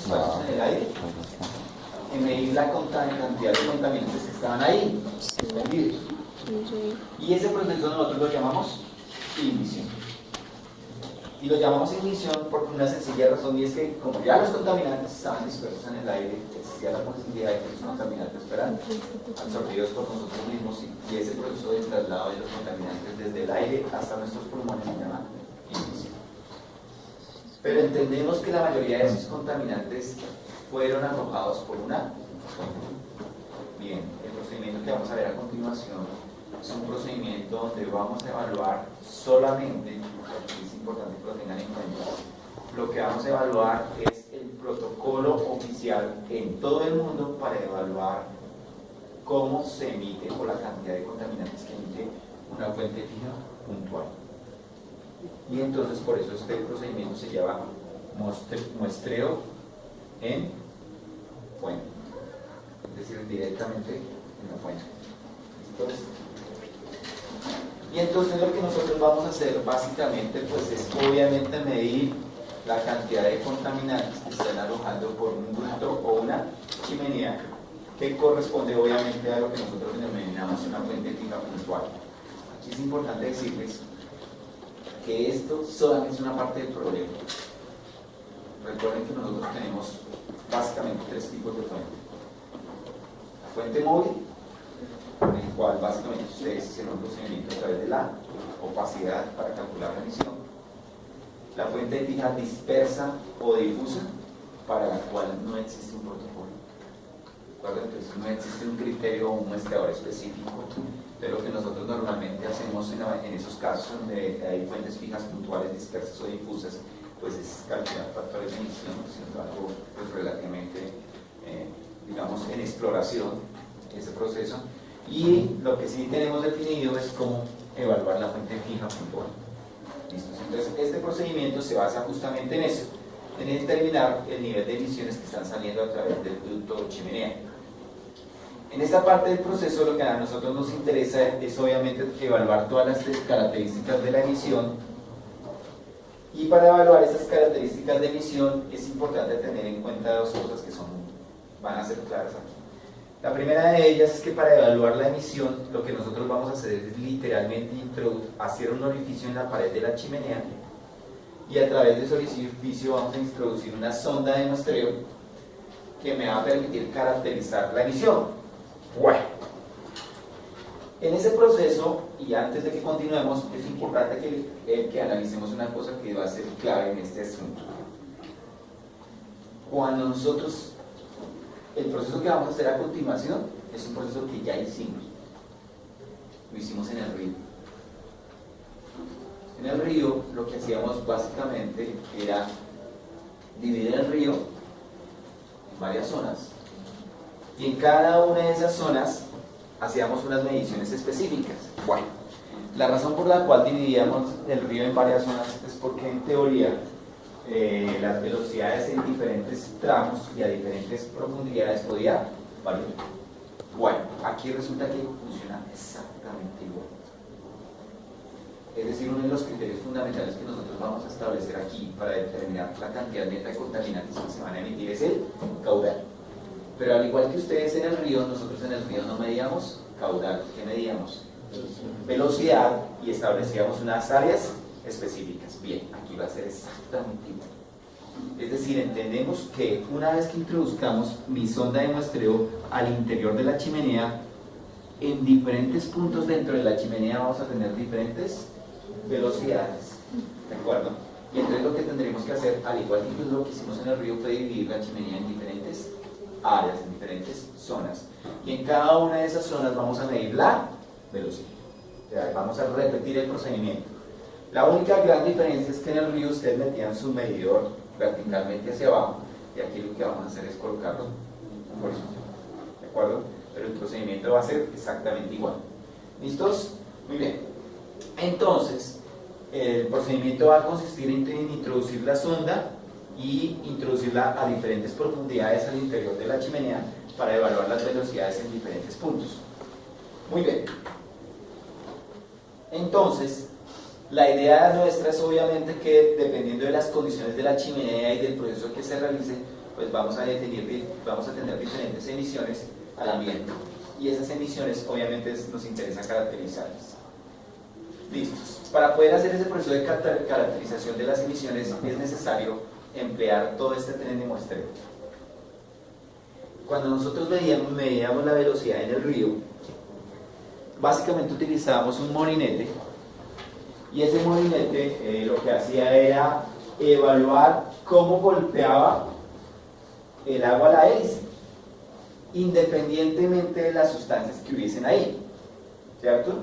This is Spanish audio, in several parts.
sueltos en el aire, en medir la cantidad de contaminantes que estaban ahí, suspendidos. Y ese proceso nosotros lo llamamos ignición. Y lo llamamos ignición por una sencilla razón, y es que como ya los contaminantes estaban dispersos en el aire, existía la posibilidad de que los contaminantes fueran absorbidos por nosotros mismos, y ese proceso de traslado de los contaminantes desde el aire hasta nuestros pulmones se llama ignición. Pero entendemos que la mayoría de esos contaminantes fueron arrojados por una fuente. Bien, el procedimiento que vamos a ver a continuación es un procedimiento donde vamos a evaluar solamente, es importante que lo tengan en cuenta, lo que vamos a evaluar es el protocolo oficial en todo el mundo para evaluar cómo se emite o la cantidad de contaminantes que emite una fuente fija puntual. Y entonces por eso este procedimiento se llama muestreo en fuente, es decir, directamente en la fuente. ¿Listo? Y entonces lo que nosotros vamos a hacer básicamente pues es obviamente medir la cantidad de contaminantes que están arrojando por un ducto o una chimenea, que corresponde obviamente a lo que nosotros denominamos una fuente fija puntual. Aquí es importante decirles que esto solamente es una parte del problema. Recuerden que nosotros tenemos básicamente tres tipos de fuente. La fuente móvil, en el cual básicamente ustedes hicieron un procedimiento a través de la opacidad para calcular la emisión. La fuente fija dispersa o difusa, para la cual no existe un protocolo. Entonces no existe un criterio o un muestreador específico de lo que nosotros normalmente hacemos en esos casos donde hay fuentes fijas puntuales, dispersas o difusas, pues es calcular factores de emisión, siendo algo pues, relativamente, digamos, en exploración ese proceso. Y lo que sí tenemos definido es cómo evaluar la fuente fija puntual. ¿Listo? Entonces, este procedimiento se basa justamente en eso, en determinar el nivel de emisiones que están saliendo a través del ducto o chimenea. En esta parte del proceso lo que a nosotros nos interesa es obviamente evaluar todas las características de la emisión, y para evaluar esas características de emisión es importante tener en cuenta dos cosas que van a ser claras aquí. La primera de ellas es que para evaluar la emisión lo que nosotros vamos a hacer es literalmente hacer un orificio en la pared de la chimenea, y a través de ese orificio vamos a introducir una sonda de muestreo que me va a permitir caracterizar la emisión. Bueno, en ese proceso, y antes de que continuemos, es importante que analicemos una cosa que va a ser clave en este asunto. Cuando nosotros, el proceso que vamos a hacer a continuación es un proceso que ya hicimos, lo hicimos en el río. En el río lo que hacíamos básicamente era dividir el río en varias zonas, y en cada una de esas zonas hacíamos unas mediciones específicas. Bueno, la razón por la cual dividíamos el río en varias zonas es porque en teoría las velocidades en diferentes tramos y a diferentes profundidades podía variar. Bueno, aquí resulta que funciona exactamente igual. Es decir, uno de los criterios fundamentales que nosotros vamos a establecer aquí para determinar la cantidad neta de contaminantes que se van a emitir es el caudal. Pero al igual que ustedes en el río, nosotros en el río no medíamos caudal. ¿Qué medíamos? Velocidad, y establecíamos unas áreas específicas. Bien, aquí va a ser exactamente igual. Es decir, entendemos que una vez que introduzcamos mi sonda de muestreo al interior de la chimenea, en diferentes puntos dentro de la chimenea vamos a tener diferentes velocidades. ¿De acuerdo? Y entonces lo que tendremos que hacer, al igual que lo que hicimos en el río, fue dividir la chimenea en diferentes áreas, en diferentes zonas, y en cada una de esas zonas vamos a medir la velocidad. O sea, vamos a repetir el procedimiento. La única gran diferencia es que en el río ustedes metían su medidor verticalmente hacia abajo, y aquí lo que vamos a hacer es colocarlo horizontal. ¿De acuerdo? Pero el procedimiento va a ser exactamente igual. ¿Listos? Muy bien. Entonces, el procedimiento va a consistir en introducir la sonda y introducirla a diferentes profundidades al interior de la chimenea para evaluar las velocidades en diferentes puntos. Muy bien. Entonces, la idea nuestra es obviamente que dependiendo de las condiciones de la chimenea y del proceso que se realice, pues vamos a tener diferentes emisiones al ambiente. Y esas emisiones obviamente nos interesa caracterizarlas. Listos. Para poder hacer ese proceso de caracterización de las emisiones es necesario emplear todo este tren de muestreo. Cuando nosotros medíamos la velocidad en el río, básicamente utilizábamos un molinete, y ese molinete lo que hacía era evaluar cómo golpeaba el agua a la hélice, independientemente de las sustancias que hubiesen ahí, ¿cierto?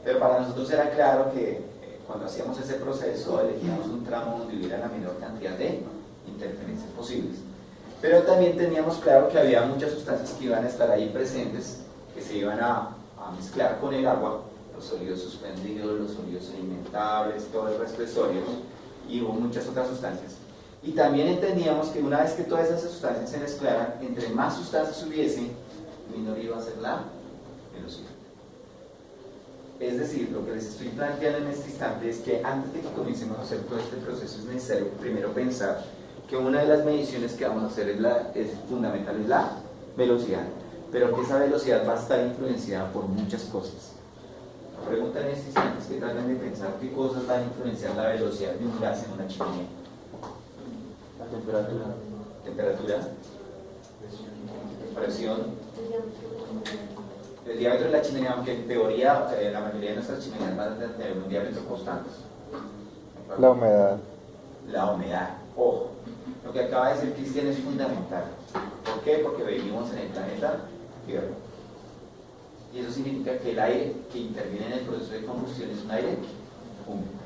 Pero para nosotros era claro que cuando hacíamos ese proceso elegíamos un tramo donde hubiera la menor cantidad de interferencias posibles. Pero también teníamos claro que había muchas sustancias que iban a estar ahí presentes, que se iban a mezclar con el agua, los sólidos suspendidos, los sólidos sedimentables, todo el resto de sólidos, y hubo muchas otras sustancias. Y también entendíamos que una vez que todas esas sustancias se mezclaran, entre más sustancias hubiese, menor iba a ser la velocidad. Es decir, lo que les estoy planteando en este instante es que antes de que comencemos a hacer todo este proceso es necesario primero pensar que una de las mediciones que vamos a hacer es fundamental, es la velocidad, pero que esa velocidad va a estar influenciada por muchas cosas. La pregunta en este instante es que traten de pensar qué cosas van a influenciar la velocidad de un gas en una chimenea. La temperatura. Temperatura, presión, el diámetro de la chimenea, aunque en teoría la mayoría de nuestras chimeneas van a tener un diámetro constante. La humedad. La humedad, ojo, lo que acaba de decir Cristian es fundamental. ¿Por qué? Porque vivimos en el planeta Tierra. Y eso significa que el aire que interviene en el proceso de combustión es un aire húmedo.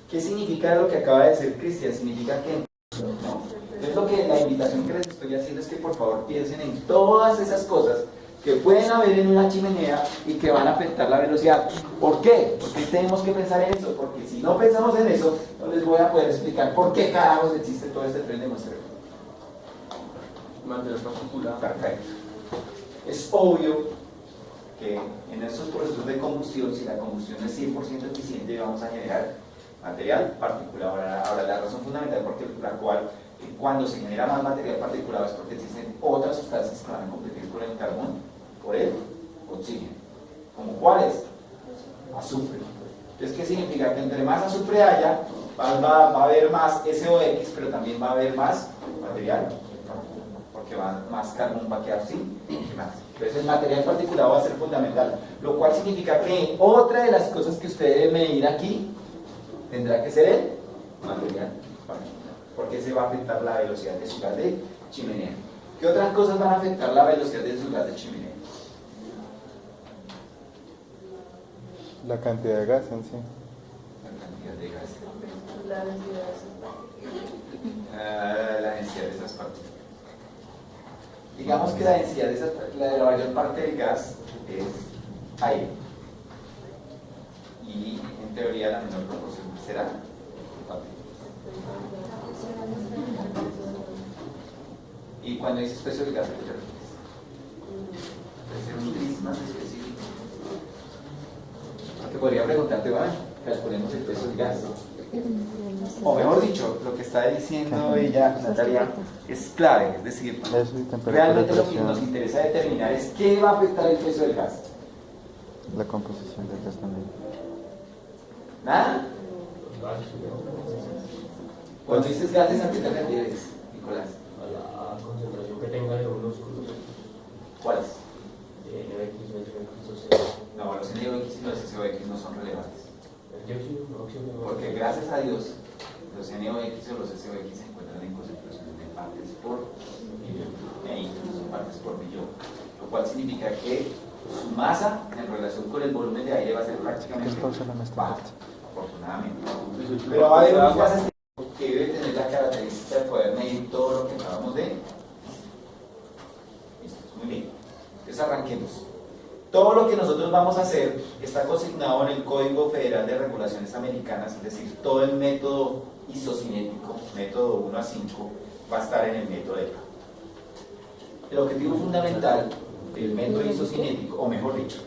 ¿Qué significa lo que acaba de decir Cristian? Significa que no. Entonces la invitación que les estoy haciendo es que por favor piensen en todas esas cosas que pueden haber en una chimenea y que van a afectar la velocidad. ¿Por qué? Porque tenemos que pensar en eso, porque si no pensamos en eso, no les voy a poder explicar por qué carajos existe todo este tren de muestreo. Material particular. Perfecto. Es obvio que en estos procesos de combustión, si la combustión es 100% eficiente, vamos a generar material particulado. Ahora la razón fundamental por la cual cuando se genera más material particulado es porque existen otras sustancias que van a competir con el carbón, por el oxígeno. ¿Como cuáles? Azufre. Entonces, ¿qué significa? Que entre más azufre haya, va a haber más SOX, pero también va a haber más material, porque más carbón va a quedar sin más. Entonces el material particulado va a ser fundamental, lo cual significa que otra de las cosas que usted debe medir aquí tendrá que ser el material particular, porque ese va a afectar la velocidad de su gas de chimenea. ¿Qué otras cosas van a afectar la velocidad de su gas de chimenea? La cantidad de gas en sí. La cantidad de gas. La densidad de La densidad de esas partículas. Digamos que la densidad de la mayor parte del gas es aire. Y en teoría la menor proporción será papel. Y cuando dices peso del gas, ¿qué te refieres? Puede ser un gris más específico. Porque podría preguntarte, bueno, calculemos el peso del gas. O mejor dicho, lo que está diciendo ella, Natalia, es clave. Es decir, realmente lo que nos interesa determinar es qué va a afectar el peso del gas. La composición del gas también. ¿Nada? Cuando dices gases, ¿a qué te refieres, Nicolás? A la concentración que tenga de unos ¿Cuáles? NOx, SOx, No, los NOx y los SOx no son relevantes. el dióxido, monóxido, Porque gracias a Dios, los NOx o los SOx se encuentran en concentraciones de partes por millón, e incluso partes por millón, lo cual significa que su masa en relación con el volumen de aire va a ser prácticamente baja, afortunadamente. Pero va a haber unos gases que deben tener la característica de poder medir todo lo que acabamos de decir. Muy bien. Entonces arranquemos. Todo lo que nosotros vamos a hacer está consignado en el Código Federal de Regulaciones Americanas, es decir, todo el método isocinético, método 1 a 5, va a estar en el método EPA. El objetivo fundamental del método isocinético, o mejor dicho,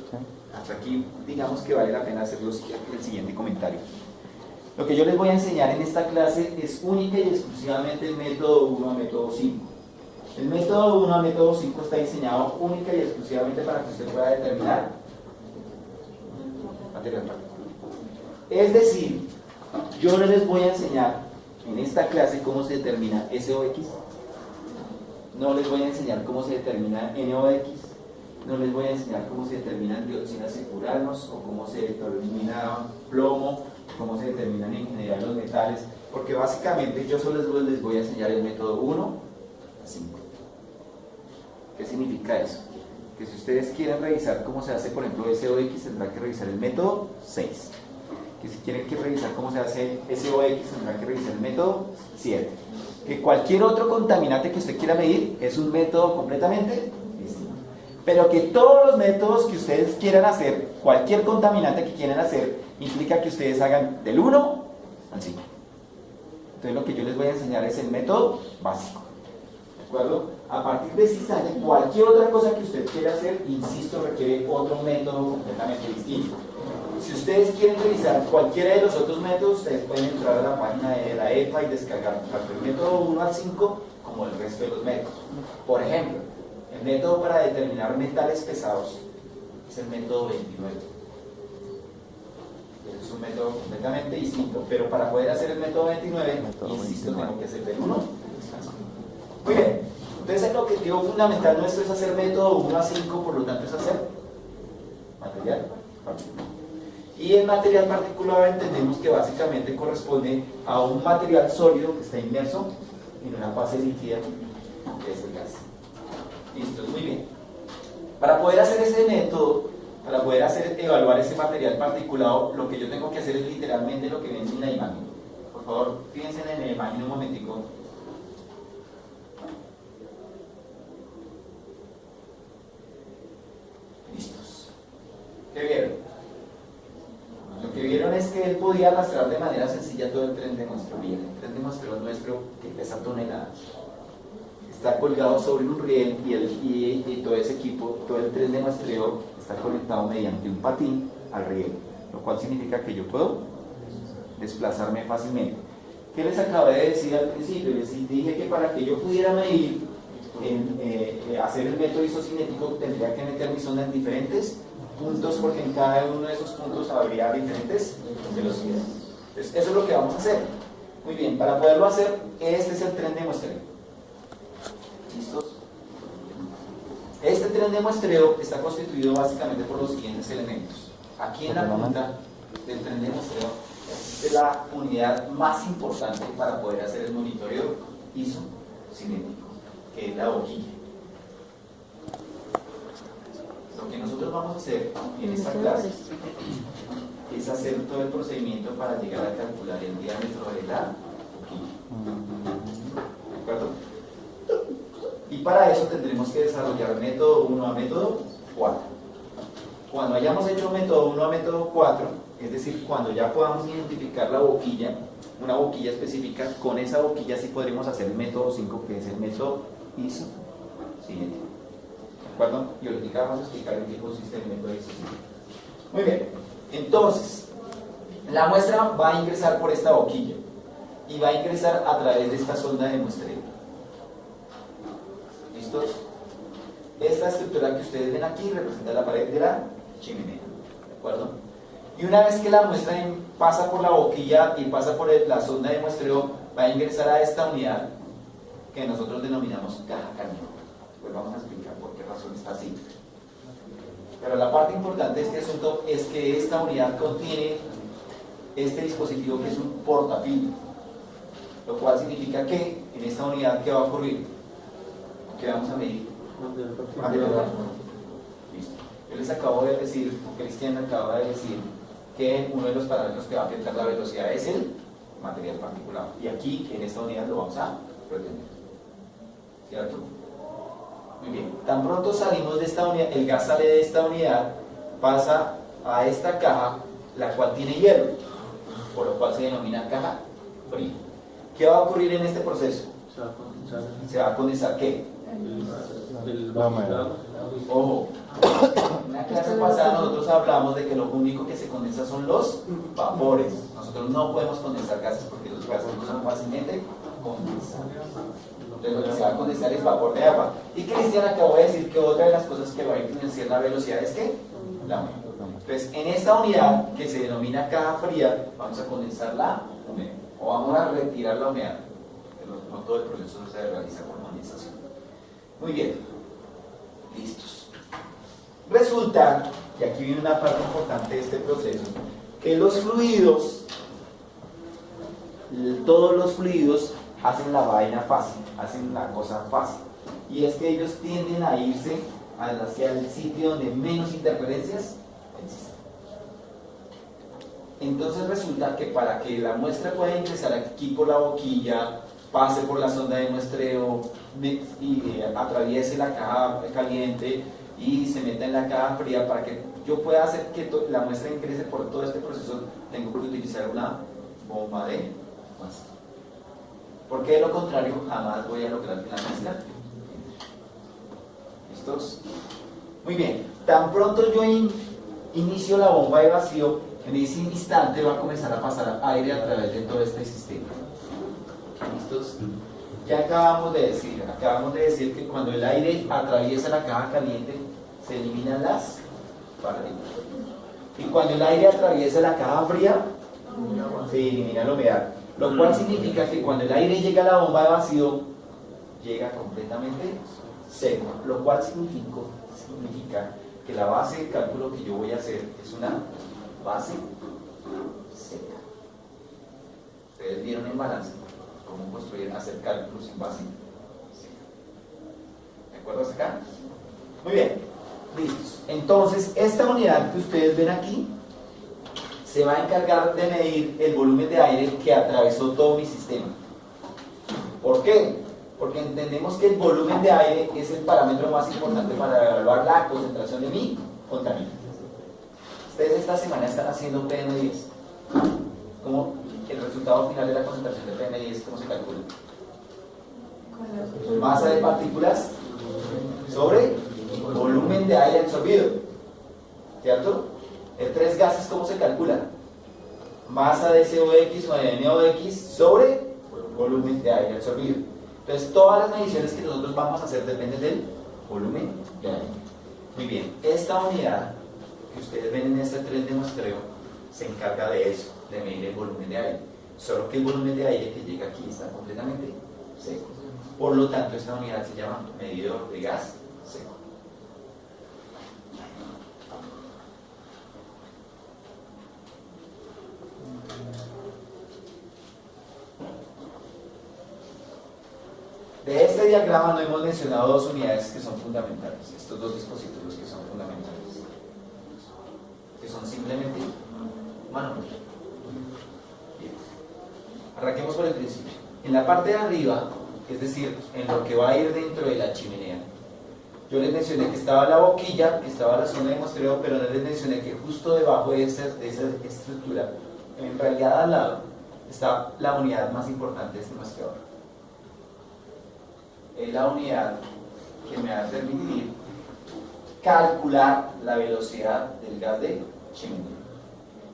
hasta aquí digamos que vale la pena hacer el siguiente comentario. Lo que yo les voy a enseñar en esta clase es única y exclusivamente el método 1 a método 5. El método 1 a método 5 está diseñado única y exclusivamente para que usted pueda determinar material práctico. Es decir, yo no les voy a enseñar en esta clase cómo se determina SOX, no les voy a enseñar cómo se determina NOx, no les voy a enseñar cómo se determinan dioxinas y furanos o cómo se determina plomo, cómo se determinan en general los metales, porque básicamente yo solo les voy a enseñar el método 1 a 5. ¿Qué significa eso? Que si ustedes quieren revisar cómo se hace, por ejemplo, SOX, tendrán que revisar el método 6. Que si quieren revisar cómo se hace SOX, tendrán que revisar el método 7. Que cualquier otro contaminante que usted quiera medir es un método completamente distinto. Pero que todos los métodos que ustedes quieran hacer, cualquier contaminante que quieran hacer, implica que ustedes hagan del 1 al 5. Entonces lo que yo les voy a enseñar es el método básico. ¿De acuerdo? A partir de ese instante, cualquier otra cosa que usted quiera hacer, insisto, requiere otro método completamente distinto. Si ustedes quieren revisar cualquiera de los otros métodos, ustedes pueden entrar a la página de la EPA y descargar tanto el método 1 al 5 como el resto de los métodos. Por ejemplo, el método para determinar metales pesados es el método 29. Es un método completamente distinto, pero para poder hacer el método 29, insisto, tengo que hacer del 1 al 5. Muy bien, entonces el objetivo fundamental nuestro es hacer método 1 a 5, por lo tanto es hacer material particular. Y el material particular entendemos que básicamente corresponde a un material sólido que está inmerso en una fase líquida, que es el gas. Listo, muy bien. Para poder hacer ese método, para poder evaluar ese material particulado, lo que yo tengo que hacer es literalmente lo que ven en la imagen. Por favor, fíjense en la imagen un momentico. Listos. ¿Qué vieron? Lo que vieron es que él podía arrastrar de manera sencilla todo el tren de muestreo. Bien, el tren de muestreo nuestro, que pesa toneladas, está colgado sobre un riel y todo ese equipo, todo el tren de muestreo está conectado mediante un patín al riel, lo cual significa que yo puedo desplazarme fácilmente. ¿Qué les acabé de decir al principio? Les dije que para que yo pudiera medir, hacer el método isocinético, tendría que meter mi sonda en diferentes puntos, porque en cada uno de esos puntos habría diferentes velocidades. Entonces, eso es lo que vamos a hacer. Muy bien, para poderlo hacer, este es el tren de muestreo. ¿Listos? Este tren de muestreo está constituido básicamente por los siguientes elementos. Aquí en la punta del tren de muestreo es la unidad más importante para poder hacer el monitoreo isocinético, que es la boquilla. Lo que nosotros vamos a hacer en esta clase es hacer todo el procedimiento para llegar a calcular el diámetro de la boquilla. ¿De acuerdo? Y para eso tendremos que desarrollar método 1 a método 4. Cuando hayamos hecho método 1 a método 4, es decir, cuando ya podamos identificar la boquilla, una boquilla específica, con esa boquilla sí podremos hacer el método 5, que es el método isocinético. ¿De acuerdo? Y ahorita vamos a explicar en qué consiste el método isocinético. Muy bien, entonces, la muestra va a ingresar por esta boquilla y va a ingresar a través de esta sonda de muestreo. ¿Listos? Esta estructura que ustedes ven aquí representa la pared de la chimenea. ¿De acuerdo? Y una vez que la muestra pasa por la boquilla y pasa por la sonda de muestreo, va a ingresar a esta unidad que nosotros denominamos caja cañón. Pues vamos a explicar por qué razón está así. Pero la parte importante de este asunto es que esta unidad contiene este dispositivo que es un portafiltro, lo cual significa que en esta unidad, ¿qué va a ocurrir? ¿Qué vamos a medir? Listo. Yo les acabo de decir, Cristian acaba de decir, que uno de los parámetros que va a afectar la velocidad es el material particulado. Y aquí, en esta unidad, lo vamos a pretender. ¿Cierto? Muy bien. Tan pronto salimos de esta unidad, el gas sale de esta unidad, pasa a esta caja, la cual tiene hielo, por lo cual se denomina caja fría. ¿Qué va a ocurrir en este proceso? ¿Se va a condensar qué? Ojo, en la clase pasada nosotros hablamos de que lo único que se condensa son los vapores. Nosotros nosotros no podemos condensar gases porque los gases no son fácilmente condensables. Entonces lo que se va a condensar es vapor de agua. Y Cristian acabó de decir que otra de las cosas que va a influenciar la velocidad es ¿qué? La humedad. Entonces en esta unidad que se denomina caja fría vamos a condensar la humedad o vamos a retirar la humedad. No todo el proceso se realiza por condensación. Muy bien, listos. Resulta, y aquí viene una parte importante de este proceso, que los fluidos, todos los fluidos hacen la vaina fácil, hacen la cosa fácil. Y es que ellos tienden a irse hacia el sitio donde menos interferencias existen. Entonces resulta que para que la muestra pueda ingresar aquí por la boquilla, pase por la sonda de muestreo y atraviese la caja caliente y se meta en la caja fría, para que yo pueda hacer que la muestra ingrese por todo este proceso, tengo que utilizar una bomba de muestra. Porque de lo contrario jamás voy a lograr que la muestra. ¿Listos? Muy bien, tan pronto yo inicio la bomba de vacío, en ese instante va a comenzar a pasar aire a través de todo este sistema. ¿Listos? Ya acabamos de decir que cuando el aire atraviesa la caja caliente se eliminan las partículas. Y cuando el aire atraviesa la caja fría se elimina la humedad. Lo cual significa que cuando el aire llega a la bomba de vacío llega completamente seco. Lo cual significa que la base de cálculo que yo voy a hacer es una base seca. Ustedes vieron en balance cómo construir, hacer cálculos en base seca. ¿De acuerdo hasta acá? Muy bien, listos. Entonces, esta unidad que ustedes ven aquí se va a encargar de medir el volumen de aire que atravesó todo mi sistema. ¿Por qué? Porque entendemos que el volumen de aire es el parámetro más importante para evaluar la concentración de mi contaminante. Ustedes esta semana están haciendo PM10. ¿Cómo el resultado final de la concentración de PM10 cómo se calcula? Masa de partículas sobre volumen de aire absorbido. ¿Cierto? El 3 gases, ¿cómo se calcula? Masa de COX o de NOx sobre volumen de aire absorbido. Entonces, todas las mediciones que nosotros vamos a hacer dependen del volumen de aire. Muy bien, esta unidad que ustedes ven en este tren de muestreo se encarga de eso, de medir el volumen de aire. Solo que el volumen de aire que llega aquí está completamente seco. Por lo tanto, esta unidad se llama medidor de gas seco. De este diagrama no hemos mencionado dos unidades que son fundamentales, estos dos dispositivos que son fundamentales, que son simplemente manómetros. Bien. Arranquemos por el principio. En la parte de arriba, es decir, en lo que va a ir dentro de la chimenea, yo les mencioné que estaba la boquilla, que estaba la zona de muestreo, pero no les mencioné que justo debajo de esa estructura, en realidad al lado, está la unidad más importante de este muestreador. Es la unidad que me va a permitir calcular la velocidad del gas de chimenea.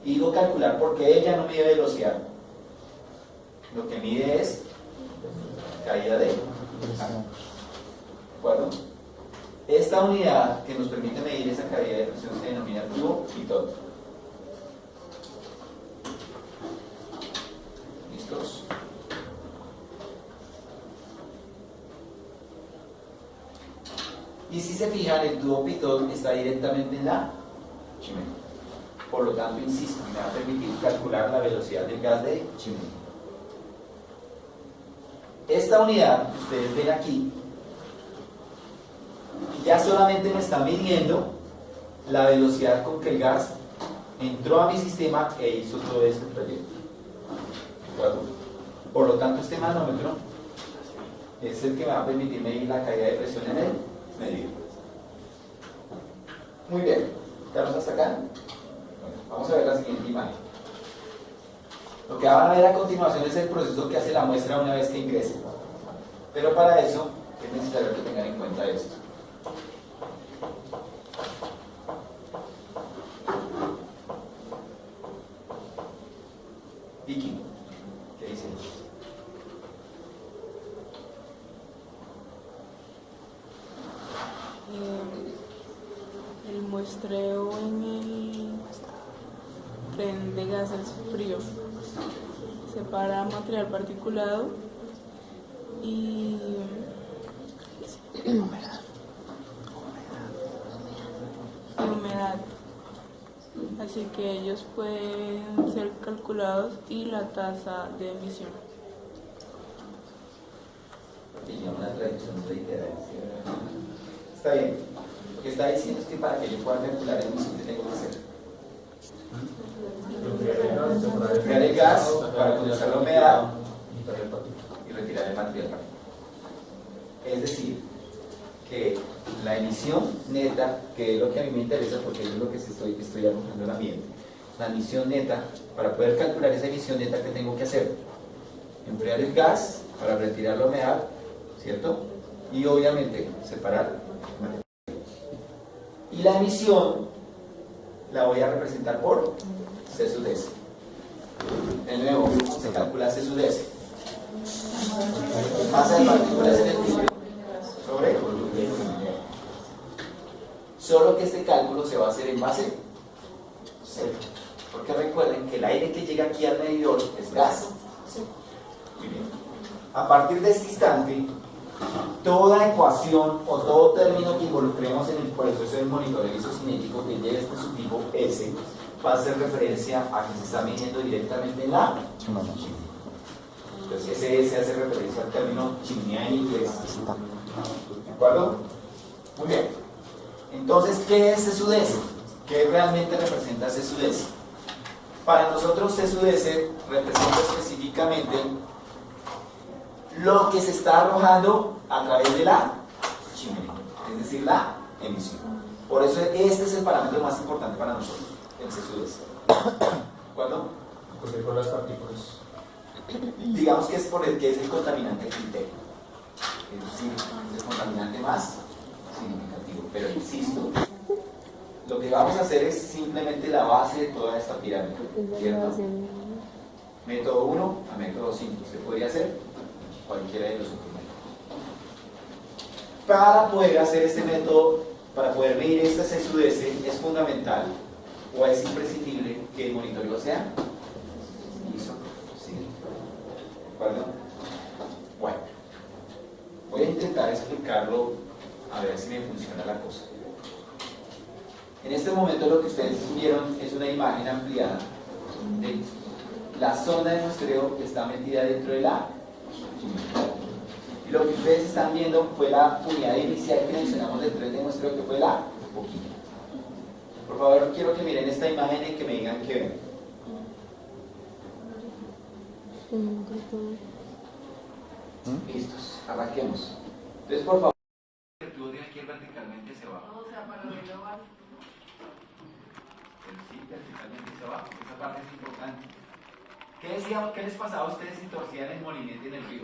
Y digo calcular porque ella no mide velocidad. Lo que mide es caída de presión. ¿De acuerdo? Esta unidad que nos permite medir esa caída de presión se denomina tubo pitot. ¿Listos? Y si se fijan, el tubo pitot está directamente en la chimenea. Por lo tanto, insisto, me va a permitir calcular la velocidad del gas de chimenea. Esta unidad que ustedes ven aquí ya solamente me está midiendo la velocidad con que el gas entró a mi sistema e hizo todo este trayecto. ¿De acuerdo? Por lo tanto, este manómetro es el que me va a permitir medir la caída de presión en el medidor. Muy bien, ¿estamos hasta acá? Bueno, vamos a ver la siguiente imagen. Lo que van a ver a continuación es el proceso que hace la muestra una vez que ingrese. Pero para eso es necesario que tengan en cuenta esto. muestreo en el tren de gases frío. Separa material particulado y humedad. Así que ellos pueden ser calculados y la tasa de emisión. Una traducción literal. Está bien. Lo que está diciendo es que para que yo pueda calcular el emisión, ¿qué tengo que hacer? Enfriar el gas para condensar la humedad y retirar el material particular. Es decir, que la emisión neta, que es lo que a mí me interesa porque es lo que estoy arrojando al ambiente, la emisión neta, para poder calcular esa emisión neta, ¿qué tengo que hacer? Enfriar el gas para retirar la humedad, ¿cierto? Y obviamente separar. Y la emisión la voy a representar por C sub S. De nuevo, se calcula C sub S. Masa de partículas en el vidrio sobre solo que este cálculo se va a hacer en base cero, porque recuerden que el aire que llega aquí al medidor es gas. Muy bien. A partir de este instante, toda ecuación o todo término que involucremos en el proceso de monitoreo isocinético que lleve este sufijo S va a hacer referencia a que se está midiendo directamente en la chimenea. Entonces ese S hace referencia al término chimenea en inglés. ¿De acuerdo? Muy bien. Entonces, ¿qué es C sub S? ¿Qué realmente representa C sub S? Para nosotros C sub S representa específicamente lo que se está arrojando a través de la chimenea, es decir, la emisión. Por eso este es el parámetro más importante para nosotros, el C sub S. ¿De acuerdo? Porque con las partículas. Digamos que es por el que es el contaminante criterio, es decir, es el contaminante más significativo. Pero insisto, lo que vamos a hacer es simplemente la base de toda esta pirámide, ¿cierto? Método 1 a método 5, se podría hacer cualquiera de los otros métodos. Para poder hacer este método, para poder medir este C sub S, es fundamental o es imprescindible que el monitoreo sea ISO. ¿Sí? ¿De acuerdo? Bueno, voy a intentar explicarlo a ver si me funciona la cosa. En este momento lo que ustedes vieron es una imagen ampliada de la zona de muestreo que está metida dentro de la chimenea. Y lo que ustedes están viendo fue la unidad inicial que mencionamos del tren de muestreo, que fue la boquilla. Por favor, quiero que miren esta imagen y que me digan qué ven. Listos, arranquemos. Entonces, por favor, el tubo tiene que ir verticalmente hacia abajo. O sea, para abrirlo abajo. Sí, verticalmente hacia abajo. Esa parte es importante. ¿Qué les pasaba a ustedes si torcían el molinete en el río?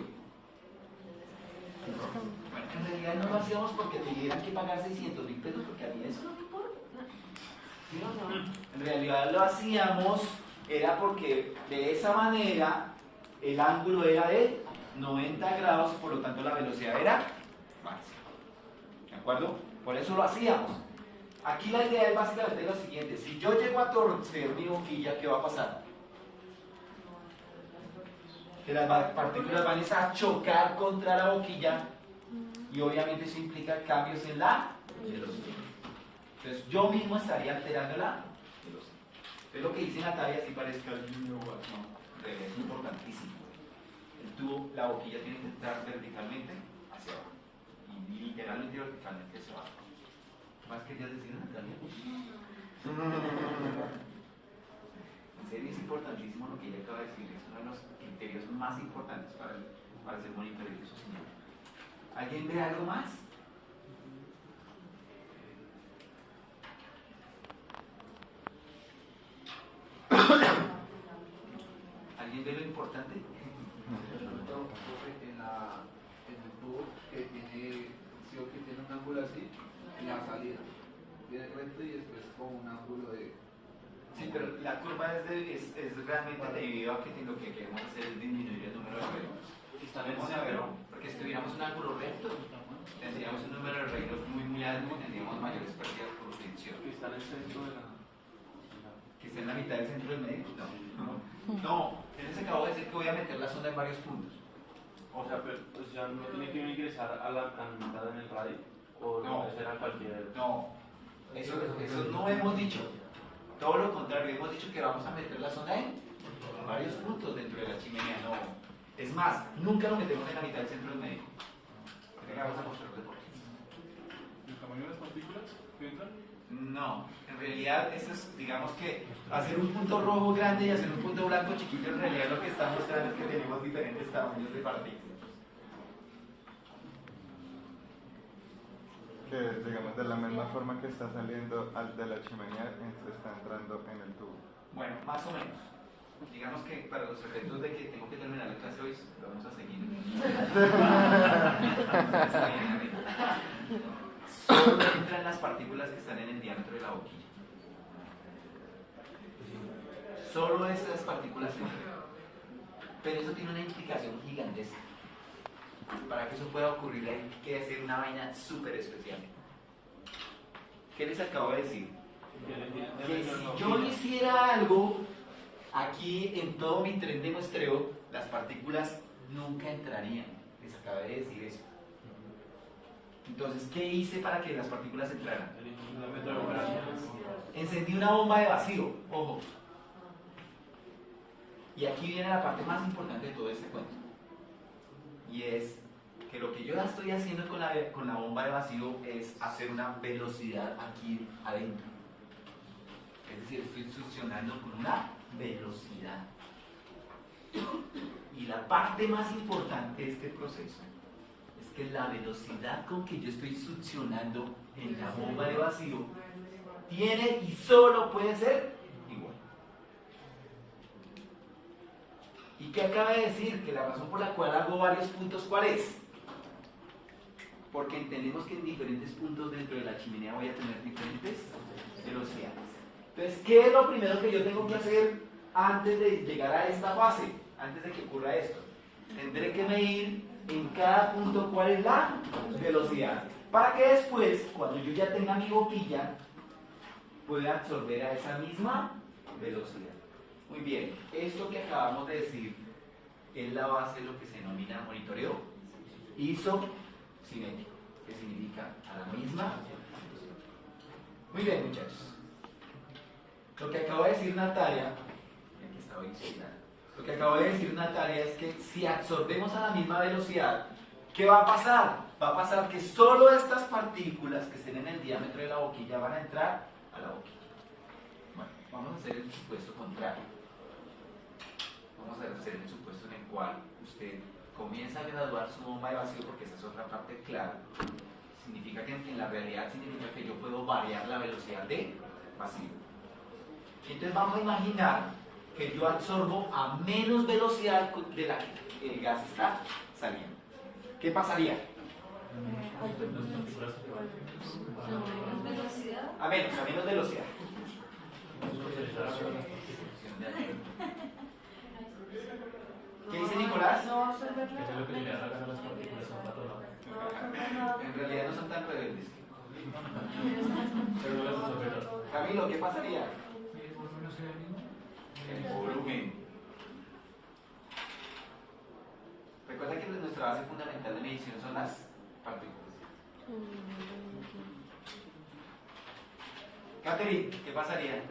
Bueno, en realidad no lo hacíamos porque tuvieran que pagar 600.000 pesos, porque a mí eso no me importa. ¿Sí o no? En realidad lo hacíamos era porque de esa manera el ángulo era de 90 grados, por lo tanto la velocidad era máxima. ¿De acuerdo? Por eso lo hacíamos. Aquí la idea es básicamente lo siguiente: si yo llego a torcer mi boquilla, ¿qué va a pasar? Que las partículas van a chocar contra la boquilla y obviamente eso implica cambios en la velocidad. Entonces yo mismo estaría alterando la velocidad. Entonces lo que dice Natalia, si parezca no, es importantísimo. El tubo, la boquilla tiene que entrar verticalmente hacia abajo y literalmente verticalmente hacia abajo. ¿Más querías decir, Natalia? En serio, es importantísimo lo que ella acaba de decir. Es uno de los criterios más importantes para hacer monitoreo de sostenimiento. ¿Alguien ve algo más? ¿Alguien ve lo importante? En el tubo que tiene, sí o que tiene un ángulo así, en la salida viene recto y después con un ángulo de... Sí, pero la curva es realmente debido a que lo que queremos hacer es disminuir el número de reinos. Vamos a ver, porque si tuviéramos un ángulo recto, tendríamos un número de reinos muy alto y tendríamos mayores pérdidas por fricción. está en el centro de la... ¿Que esté en la mitad del centro del medio? No, yo les acabo de decir que voy a meter la sonda en varios puntos. O sea, pero pues ya no tiene que ingresar a la mitad en el radio, o No. puede ser a cualquier... No, eso no hemos dicho. Todo lo contrario, hemos dicho que vamos a meter la sonda en varios puntos dentro de la chimenea. No, es más, nunca lo metemos en la mitad del centro del medio. Vamos a mostrarlo por aquí. ¿El tamaño de las partículas que entran? No, en realidad eso es, digamos que hacer un punto rojo grande y hacer un punto blanco chiquito, en realidad lo que está mostrando es que tenemos diferentes tamaños de partículas. Que digamos de la misma forma que está saliendo al de la chimenea, se está entrando en el tubo. Bueno, más o menos. Digamos que para los efectos de que tengo que terminar la clase hoy, vamos a seguir. Solo entran las partículas que están en el diámetro de la boquilla. Solo esas partículas entran. Pero eso tiene una implicación gigantesca. Para que eso pueda ocurrir hay que hacer una vaina súper especial. ¿Qué les acabo de decir? Que si yo hiciera algo aquí en todo mi tren de muestreo, las partículas nunca entrarían. Les acabé de decir eso. Entonces, ¿qué hice para que las partículas entraran? Encendí una bomba de vacío, ojo. Y aquí viene la parte más importante de todo este cuento. Y es que lo que yo estoy haciendo con la bomba de vacío es hacer una velocidad aquí adentro. Es decir, estoy succionando con una velocidad. Y la parte más importante de este proceso es que la velocidad con que yo estoy succionando en la bomba de vacío tiene y solo puede ser igual. ¿Y qué acaba de decir? Que la razón por la cual hago varios puntos, ¿cuál es? Porque entendemos que en diferentes puntos dentro de la chimenea voy a tener diferentes velocidades. Entonces, ¿qué es lo primero que yo tengo que hacer antes de llegar a esta fase? Antes de que ocurra esto. Tendré que medir en cada punto cuál es la velocidad. Para que después, cuando yo ya tenga mi boquilla, pueda absorber a esa misma velocidad. Muy bien, esto que acabamos de decir es la base de lo que se denomina monitoreo isocinético, que significa a la misma velocidad. Muy bien, muchachos. Lo que acabo de decir Natalia, aquí está hoy, lo que acabo de decir Natalia es que si absorbemos a la misma velocidad, ¿qué va a pasar? Va a pasar que solo estas partículas que estén en el diámetro de la boquilla van a entrar a la boquilla. Bueno, vamos a hacer el supuesto contrario. Vamos a hacer el supuesto en el cual usted comienza a graduar su bomba de vacío, porque esa es otra parte clave. Significa que en la realidad significa que yo puedo variar la velocidad de vacío. Entonces vamos a imaginar que yo absorbo a menos velocidad de la que el gas está saliendo. ¿Qué pasaría? A menos velocidad. ¿Qué dice Nicolás? En realidad no son tan rebeldes. Camilo, ¿qué pasaría? El volumen. Recuerda que nuestra base fundamental de medición son las partículas. Catherine, ¿qué pasaría?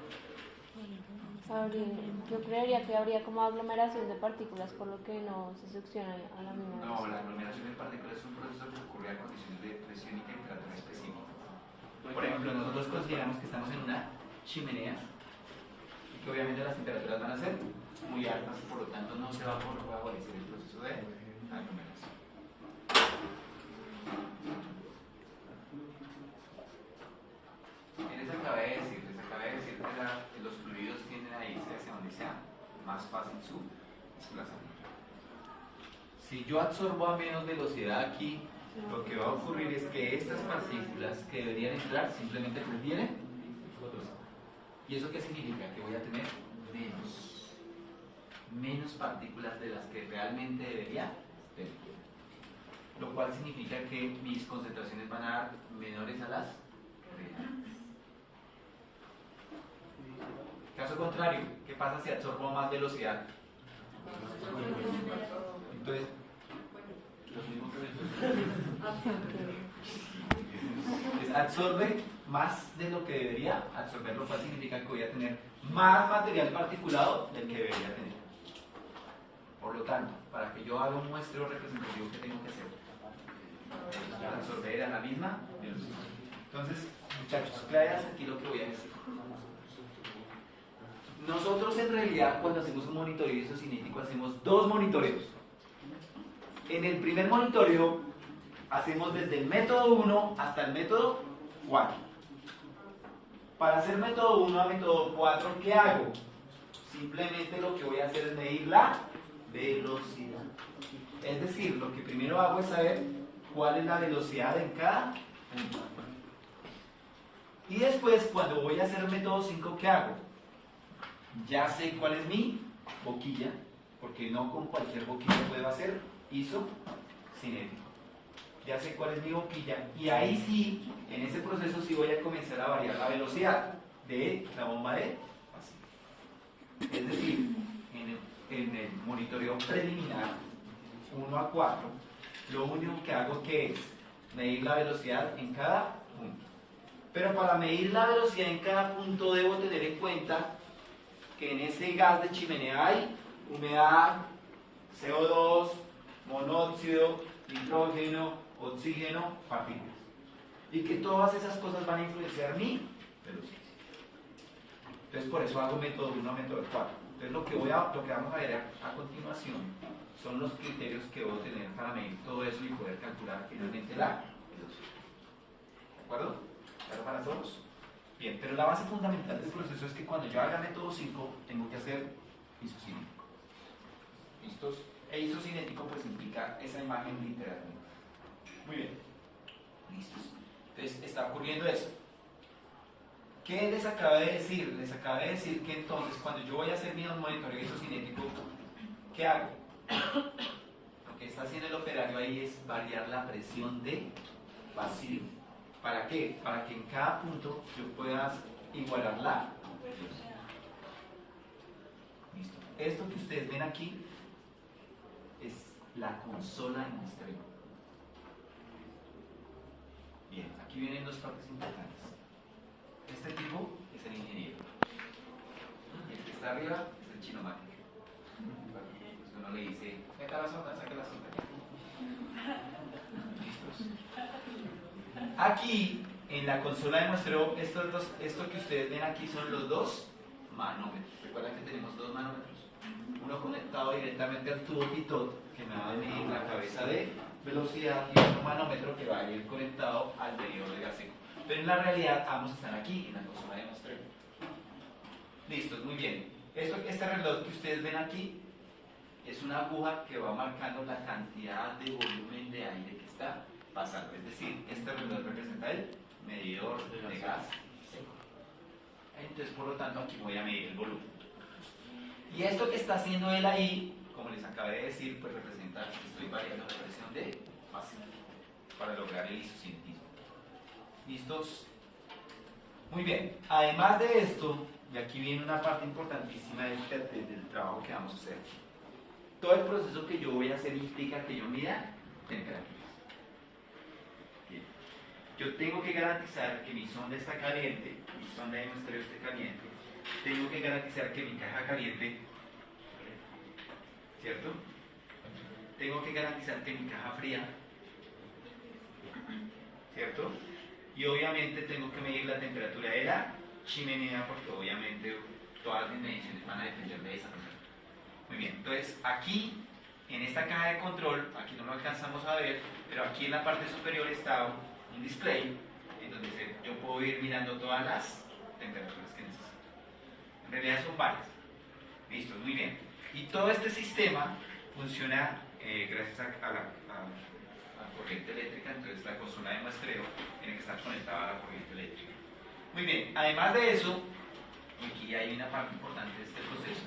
Yo creería que habría como aglomeración de partículas, por lo que no se succionan a la misma No, velocidad. la aglomeración de partículas es un proceso que ocurre a condiciones de presión y temperatura específicas. Por ejemplo, nosotros consideramos que estamos en una chimenea y que obviamente las temperaturas van a ser muy altas, por lo tanto no se va a favorecer el proceso de aglomeración. Les acabé de decir que los fluidos tienden a irse hacia donde sea más fácil su desplazamiento. Si yo absorbo a menos velocidad aquí, lo que va a ocurrir es que estas partículas que deberían entrar simplemente prefieren. ¿Y eso qué significa? Que voy a tener menos partículas de las que realmente debería tener. Lo cual significa que mis concentraciones van a dar menores a las reales. Caso contrario, ¿qué pasa si absorbo más velocidad? Entonces, absorbe más de lo que debería absorber, lo cual significa que voy a tener más material particulado del que debería tener. Por lo tanto, para que yo haga un muestreo representativo, ¿qué tengo que hacer? Absorber a la misma velocidad. Entonces, muchachos, claras aquí lo que voy a decir. Nosotros en realidad cuando hacemos un monitoreo isocinético hacemos dos monitoreos. En el primer monitoreo hacemos desde el método 1 hasta el método 4. Para hacer método 1 a método 4, ¿qué hago? Simplemente lo que voy a hacer es medir la velocidad. Es decir, lo que primero hago es saber cuál es la velocidad en cada punto. Y después, cuando voy a hacer método 5, ¿qué hago? Ya sé cuál es mi boquilla, porque no con cualquier boquilla puedo hacer isocinético. Ya sé cuál es mi boquilla y ahí sí, en ese proceso sí voy a comenzar a variar la velocidad de la bomba de vacío. Es decir, en el monitoreo preliminar 1 a 4, lo único que hago que es medir la velocidad en cada punto. Pero para medir la velocidad en cada punto debo tener en cuenta que en ese gas de chimenea hay humedad, CO2, monóxido, nitrógeno, oxígeno, partículas. Y que todas esas cosas van a influenciar mi velocidad. Entonces por eso hago método 1 a método 4. Entonces lo que vamos a ver a continuación son los criterios que debo tener para medir todo eso y poder calcular finalmente la velocidad. ¿De acuerdo? ¿Claro para todos? Bien, pero la base fundamental del proceso es que cuando yo haga método 5 tengo que hacer isocinético. ¿Listos? E isocinético pues implica esa imagen literalmente. Muy bien. ¿Listos? Entonces está ocurriendo eso. ¿Qué les acabé de decir? Les acabé de decir que entonces cuando yo voy a hacer mi monitoreo isocinético, ¿qué hago? Lo que está haciendo el operario ahí es variar la presión de vacío. ¿Para qué? Para que en cada punto yo pueda igualar la velocidad. ¿Listo? Esto que ustedes ven aquí es la consola de muestreo. Bien, aquí vienen dos partes importantes. Este tipo es el ingeniero. Y el que está arriba es el chinomático. Pues uno le dice, meta la sonda, saque la sonda. ¿Listos? Aquí, en la consola de muestreo, esto que ustedes ven aquí son los dos manómetros. Recuerden que tenemos dos manómetros. Uno conectado directamente al tubo pitot, que me va a medir la cabeza de velocidad, y otro manómetro que va a ir conectado al medidor de gas seco. Pero en la realidad ambos están aquí, en la consola de muestreo. Listos, muy bien. Este reloj que ustedes ven aquí es una aguja que va marcando la cantidad de volumen de aire que está pasando. Es decir, este reloj representa el medidor de gas seco. Entonces, por lo tanto, aquí voy a medir el volumen. Y esto que está haciendo él ahí, como les acabé de decir, pues representa que estoy variando la presión de vacío para lograr el isocinetismo. ¿Listos? Muy bien. Además de esto, y aquí viene una parte importantísima del trabajo que vamos a hacer. Todo el proceso que yo voy a hacer implica que yo mida temperaturas. Bien. Yo tengo que garantizar que mi sonda está caliente, mi sonda de muestreo esté caliente. Tengo que garantizar que mi caja caliente, ¿cierto? Tengo que garantizar que mi caja fría, ¿cierto? Y obviamente tengo que medir la temperatura de la chimenea, porque obviamente todas mis mediciones van a depender de esa temperatura. Muy bien, entonces aquí en esta caja de control, aquí no lo alcanzamos a ver, pero aquí en la parte superior está un display en donde yo puedo ir mirando todas las temperaturas que necesito. En realidad son varias. Listo, muy bien. Y todo este sistema funciona gracias a la corriente eléctrica. Entonces la consola de muestreo tiene que estar conectada a la corriente eléctrica. Muy bien, además de eso, aquí hay una parte importante de este proceso.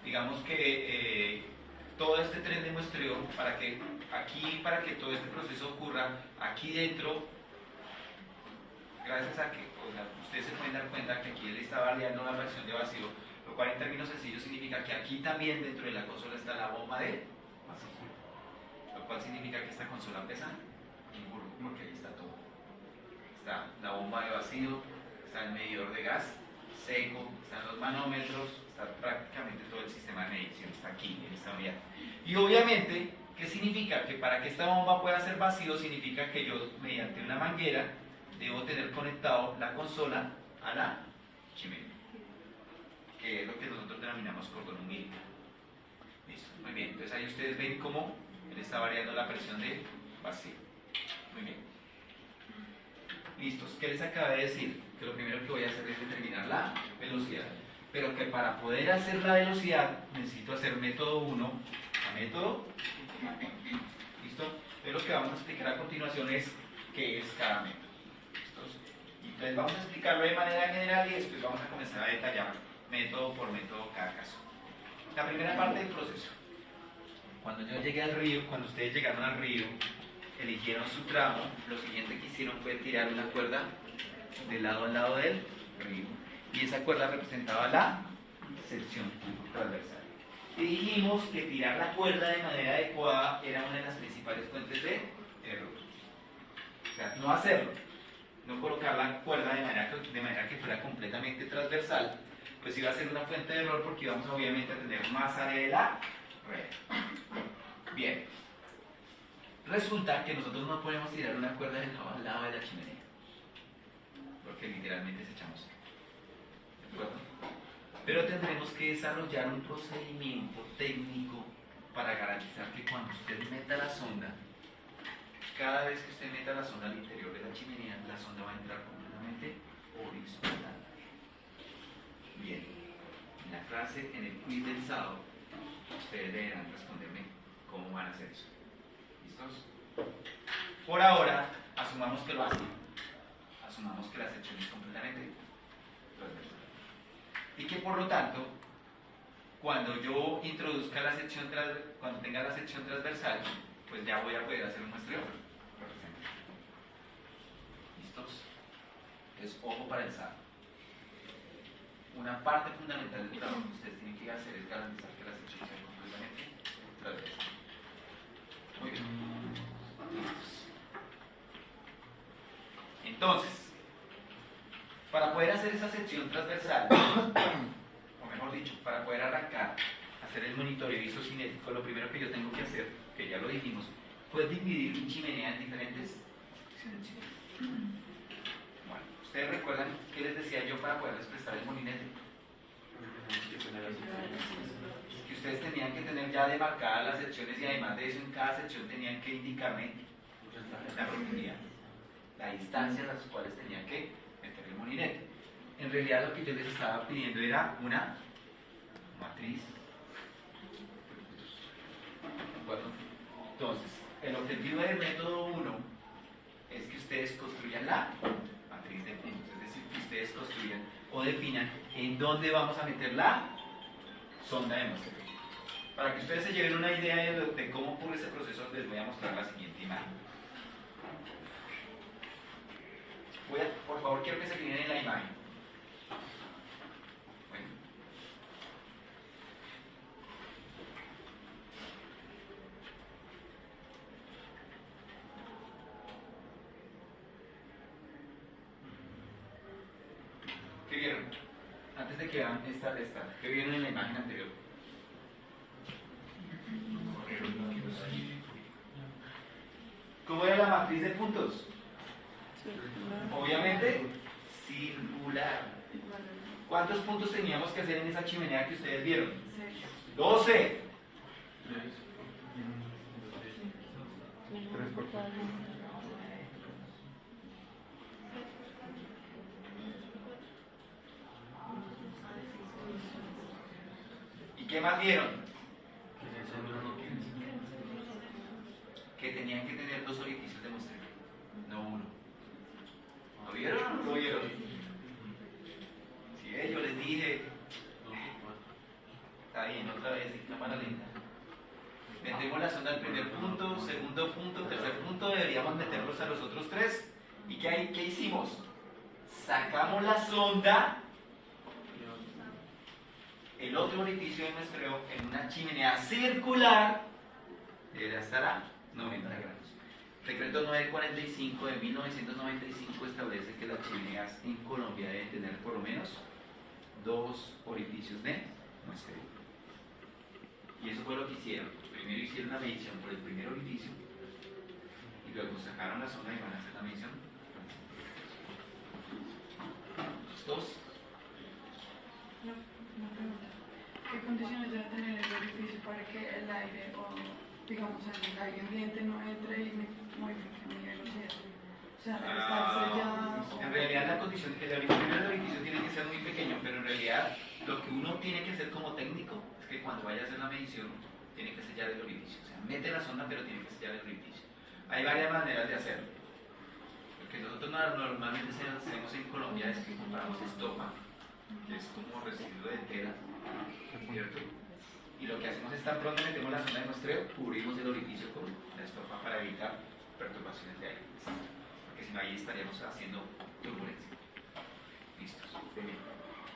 Digamos que todo este tren de muestreo, para que todo este proceso ocurra, aquí dentro, gracias a que ustedes se pueden dar cuenta que aquí él está variando la presión de vacío, Lo cual en términos sencillos significa que aquí también dentro de la consola está la bomba de vacío. Lo cual significa que esta consola pesa un burro, porque ahí está todo. Está la bomba de vacío, está el medidor de gas seco, están los manómetros, está prácticamente todo el sistema de medición, está aquí en esta unidad. Y obviamente, ¿qué significa? Que para que esta bomba pueda ser vacío significa que yo mediante una manguera debo tener conectado la consola a la chimenea, que es lo que nosotros denominamos cordón umbilical. Listo, muy bien, entonces ahí ustedes ven cómo él está variando la presión de vacío. Muy bien. Listos, ¿qué les acabé de decir? Que lo primero que voy a hacer es determinar la velocidad, pero que para poder hacer la velocidad necesito hacer método 1 a método. ¿Listo? Entonces lo que vamos a explicar a continuación es qué es cada método. ¿Listos? Y entonces vamos a explicarlo de manera general y después vamos a comenzar a detallar método por método cada caso. La primera parte del proceso. Cuando yo llegué al río, cuando ustedes llegaron al río, eligieron su tramo, lo siguiente que hicieron fue tirar una cuerda de lado a lado del río. Y esa cuerda representaba la sección transversal. Y dijimos que tirar la cuerda de manera adecuada era una de las principales fuentes de error. O sea, no hacerlo, no colocar la cuerda de manera que fuera completamente transversal, pues iba a ser una fuente de error porque íbamos obviamente a tener más área de la red. Bien. Resulta que nosotros no podemos tirar una cuerda de lado al lado de la chimenea, porque literalmente se echamos. ¿De acuerdo? Pero tendremos que desarrollar un procedimiento técnico para garantizar que cuando usted meta la sonda, cada vez que usted meta la sonda al interior de la chimenea, la sonda va a entrar completamente horizontal. Bien, en la clase, en el quiz del sábado, ustedes deberán responderme cómo van a hacer eso. ¿Listos? Por ahora, asumamos que lo hacen. Asumamos que la sección es completamente transversal. Y que por lo tanto, cuando yo introduzca la sección cuando tenga la sección transversal, pues ya voy a poder hacer un muestreo representativo. ¿Listos? Entonces, ojo para el sábado. Una parte fundamental del trabajo que ustedes tienen que hacer es garantizar que la sección sea completamente transversal. Muy bien. Listos. Entonces, para poder hacer esa sección transversal, o mejor dicho, para poder arrancar, hacer el monitoreo isocinético, lo primero que yo tengo que hacer, que ya lo dijimos, fue dividir mi chimenea en diferentes secciones. Bueno, ¿ustedes recuerdan qué les decía yo para poderles prestar el molinete? Que ustedes tenían que tener ya demarcadas las secciones y además de eso en cada sección tenían que indicarme la profundidad, la distancia a las cuales tenían que meter el molinete. En realidad lo que yo les estaba pidiendo era una matriz. ¿De acuerdo? Entonces, el objetivo del método 1 es que ustedes construyan la matriz de puntos, es decir, que ustedes construyan o definan en dónde vamos a meter la sonda de muestreo. Para que ustedes se lleven una idea de cómo ocurre ese proceso, les voy a mostrar la siguiente imagen. Por favor, quiero que se fijen en la imagen. Bueno. ¿Qué vieron? Antes de que vean esta, ¿qué vieron en la imagen anterior? ¿Cómo era la matriz de puntos? Obviamente, circular. ¿Cuántos puntos teníamos que hacer en esa chimenea que ustedes vieron? 12. ¿Y qué más vieron? Que tenían que tener 2 orificios de muestreo, no uno. ¿Lo vieron o no lo vieron? Sí, yo les dije. Está bien, otra vez, cámara lenta. Metemos la sonda al primer punto, segundo punto, tercer punto, deberíamos meterlos a los otros 3. ¿Y qué hicimos? Sacamos la sonda el otro orificio de muestreo en una chimenea circular deberá estar a 90 grados. Decreto 945 de 1995 establece que las chimeneas en Colombia deben tener por lo menos 2 orificios de muestreo. Y eso fue lo que hicieron. Primero hicieron la medición por el primer orificio y luego sacaron la zona y van a hacer la medición. ¿Listos? Una pregunta. ¿Qué condiciones debe tener el orificio para que el aire o, digamos, el aire ambiente no entre y me modifique mi velocidad? O sea, debe estar sellado. En realidad la condición, el orificio tiene que ser muy pequeño, pero en realidad lo que uno tiene que hacer como técnico es que cuando vaya a hacer la medición tiene que sellar el orificio. O sea, mete la sonda pero tiene que sellar el orificio. Hay varias maneras de hacerlo. Lo que nosotros normalmente hacemos en Colombia es que compramos estopa, que es como residuo de tela, ¿cierto? Y lo que hacemos es tan pronto metemos la sonda de muestreo, cubrimos el orificio con la estopa para evitar perturbaciones de aire. Porque si no, ahí estaríamos haciendo turbulencia. Listos. Muy bien.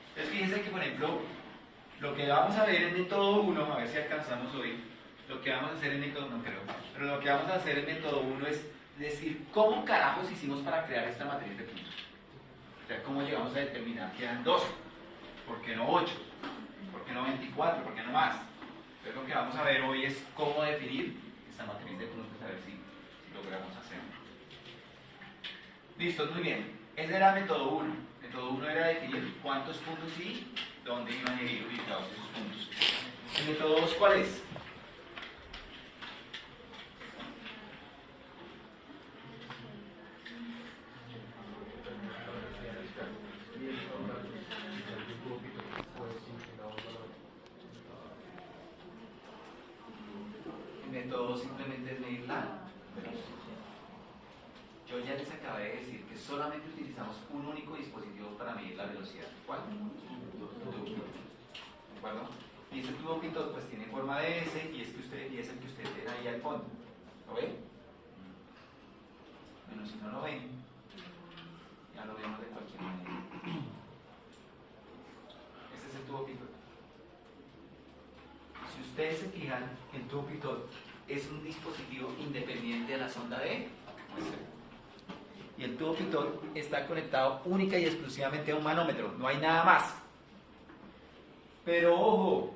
Entonces fíjense que, por ejemplo, lo que vamos a ver en método 1, a ver si alcanzamos hoy, lo que vamos a hacer en método 1, no creo, pero lo que vamos a hacer en método 1 es decir cómo carajos hicimos para crear esta matriz de puntos. O sea, cómo llegamos a determinar que eran 12, ¿por qué no 8? ¿Por qué no 24? ¿Por qué no más? Entonces lo que vamos a ver hoy es cómo definir esta matriz de puntos, a ver si logramos hacerlo. Listo, muy bien. Ese era método 1. Método 1 era definir cuántos puntos y dónde iban a ir ubicados esos puntos. ¿El método 2 cuál es? El método 2 simplemente es medir la velocidad. Yo ya les acabé de decir que solamente utilizamos un único dispositivo para medir la velocidad. ¿Cuál? Tubo pitot. ¿De acuerdo? Y ese tubo pitot pues tiene forma de S y es el que usted ve ahí al fondo. ¿Lo ven? Bueno, si no lo ven, ya lo vemos de cualquier manera. Este es el tubo pitot. Si ustedes se fijan, el tubo pitot es un dispositivo independiente de la sonda de muestreo. Y el tubo pitot está conectado única y exclusivamente a un manómetro, no hay nada más. Pero ojo,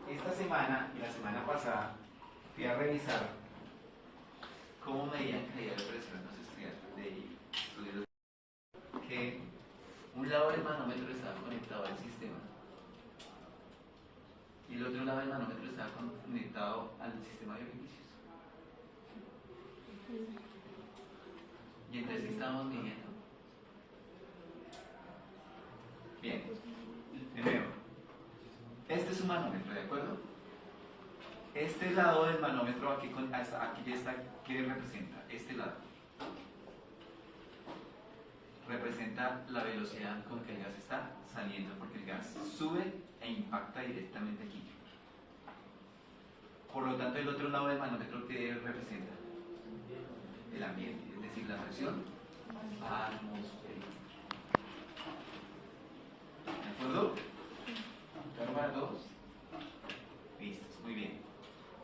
esta semana y la semana pasada fui a revisar cómo medían caída de presión los estudiantes de estudios, que un lado del manómetro estaba conectado al sistema y el otro lado del manómetro estaba conectado al sistema de orificios. Y entonces, ¿qué estábamos midiendo? Bien, de nuevo, este es un manómetro, ¿de acuerdo? Este lado del manómetro, aquí ya está, ¿qué representa? Este lado representa la velocidad con que el gas está saliendo, porque el gas sube e impacta directamente aquí. Por lo tanto, el otro lado del manómetro, ¿qué representa? El ambiente, es decir, la presión atmosférica. ¿De acuerdo? ¿Claro para todos? Listos, muy bien.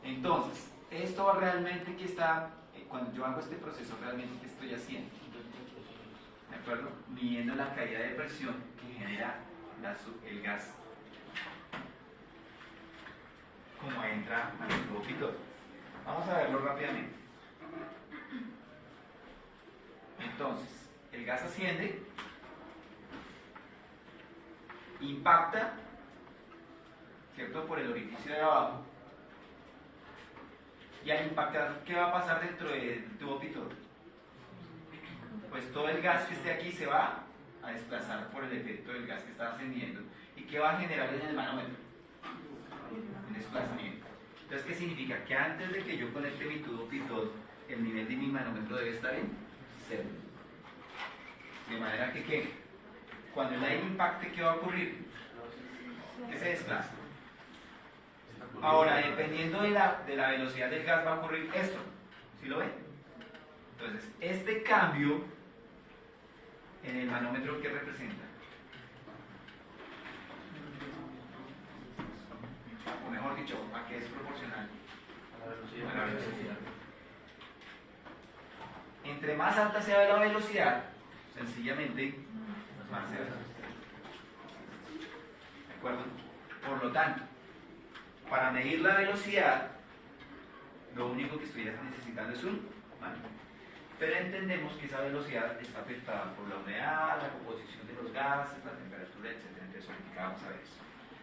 Entonces, esto realmente que está, cuando yo hago este proceso, realmente ¿qué estoy haciendo? ¿De acuerdo? Midiendo la caída de presión que genera el gas como entra al tubo pitot. Vamos a verlo rápidamente. Entonces, el gas asciende, impacta, ¿cierto?, por el orificio de abajo, y al impactar, ¿qué va a pasar dentro del tubo pitot? Pues todo el gas que esté aquí se va a desplazar por el efecto del gas que está ascendiendo. ¿Y qué va a generar en el manómetro? Un desplazamiento. Entonces, ¿qué significa? Que antes de que yo conecte mi tubo pitot, el nivel de mi manómetro debe estar en 0. De manera que, ¿qué? Cuando el aire impacte, ¿qué va a ocurrir? Que se desplaza. Ahora, dependiendo de la velocidad del gas, va a ocurrir esto. ¿Sí lo ven? Entonces, este cambio en el manómetro, ¿qué representa? o mejor dicho, ¿a qué es proporcional? A la velocidad. A la velocidad. Entre más alta sea la velocidad, sencillamente más se va. ¿De acuerdo? Por lo tanto, para medir la velocidad, lo único que estoy necesitando es un manejo. Pero entendemos que esa velocidad está afectada por la humedad, la composición de los gases, la temperatura, etc. Entonces ahorita vamos a ver eso.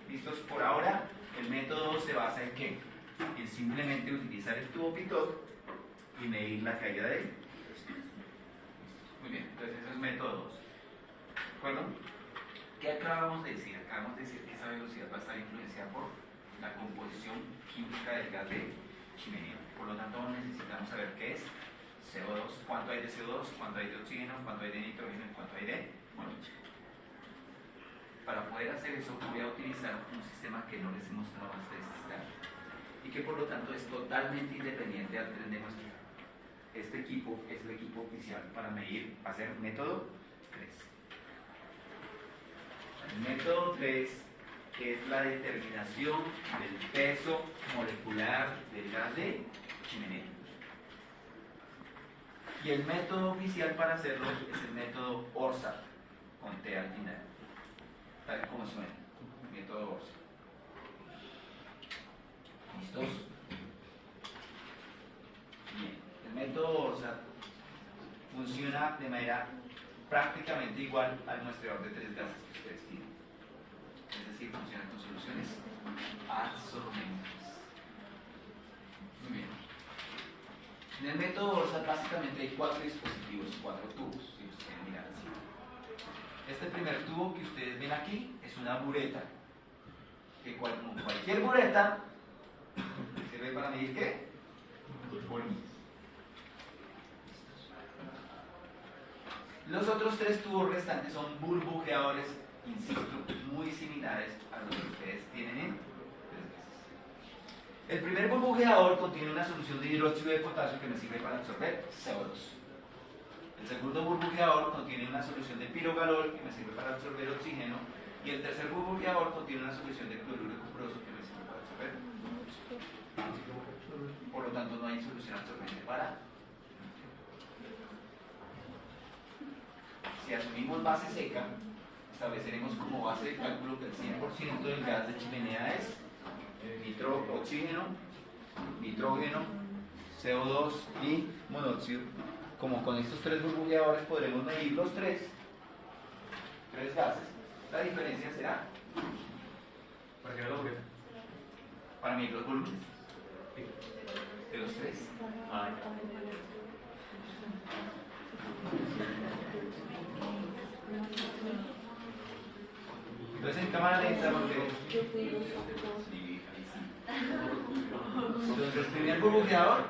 ¿Listos? Por ahora, el método se basa en ¿qué? En simplemente utilizar el tubo pitot y medir la caída de él. Muy bien, entonces eso es método 2. ¿De acuerdo? ¿Qué acabamos de decir? Acabamos de decir que esa velocidad va a estar influenciada por la composición química del gas de chimenea. Por lo tanto, necesitamos saber qué es CO2, cuánto hay de CO2, cuánto hay de oxígeno, cuánto hay de nitrógeno y cuánto hay de monóxido. Para poder hacer eso voy a utilizar un sistema que no les he mostrado hasta este instante y que por lo tanto es totalmente independiente al tren de muestra. Este equipo es el equipo oficial para medir, hacer método 3. El método 3 es la determinación del peso molecular del gas de chimenea. Y el método oficial para hacerlo es el método ORSA, con T al final. Tal como suena, método ORSA. ¿Listos? Bien, el método ORSA funciona de manera prácticamente igual al muestreador de 3 gases que ustedes tienen. Es decir, funciona con soluciones absorbentes. Muy bien. En el método ORSA básicamente hay 4 dispositivos, 4 tubos, si los quieren mirar así. Este primer tubo que ustedes ven aquí es una bureta, que como cualquier bureta sirve para medir ¿qué? Volúmenes. Los otros 3 tubos restantes son burbujeadores, insisto, muy similares a los que ustedes tienen en 3 gases. El primer burbujeador contiene una solución de hidróxido de potasio que me sirve para absorber CO2. El segundo burbujeador contiene una solución de pirogalol que me sirve para absorber oxígeno. Y el tercer burbujeador contiene una solución de cloruro cuproso que me sirve para absorber oxígeno. Por lo tanto, no hay solución absorbente para. Si asumimos base seca, estableceremos como base de cálculo que el 100% del gas de chimenea es oxígeno, nitrógeno, CO2 y monóxido. Como con estos 3 burbujeadores podremos medir los 3 gases, la diferencia será ¿Para qué era la bureta? para medir los volúmenes de los 3. Entonces en cámara lenta, porque entonces el primer burbujeador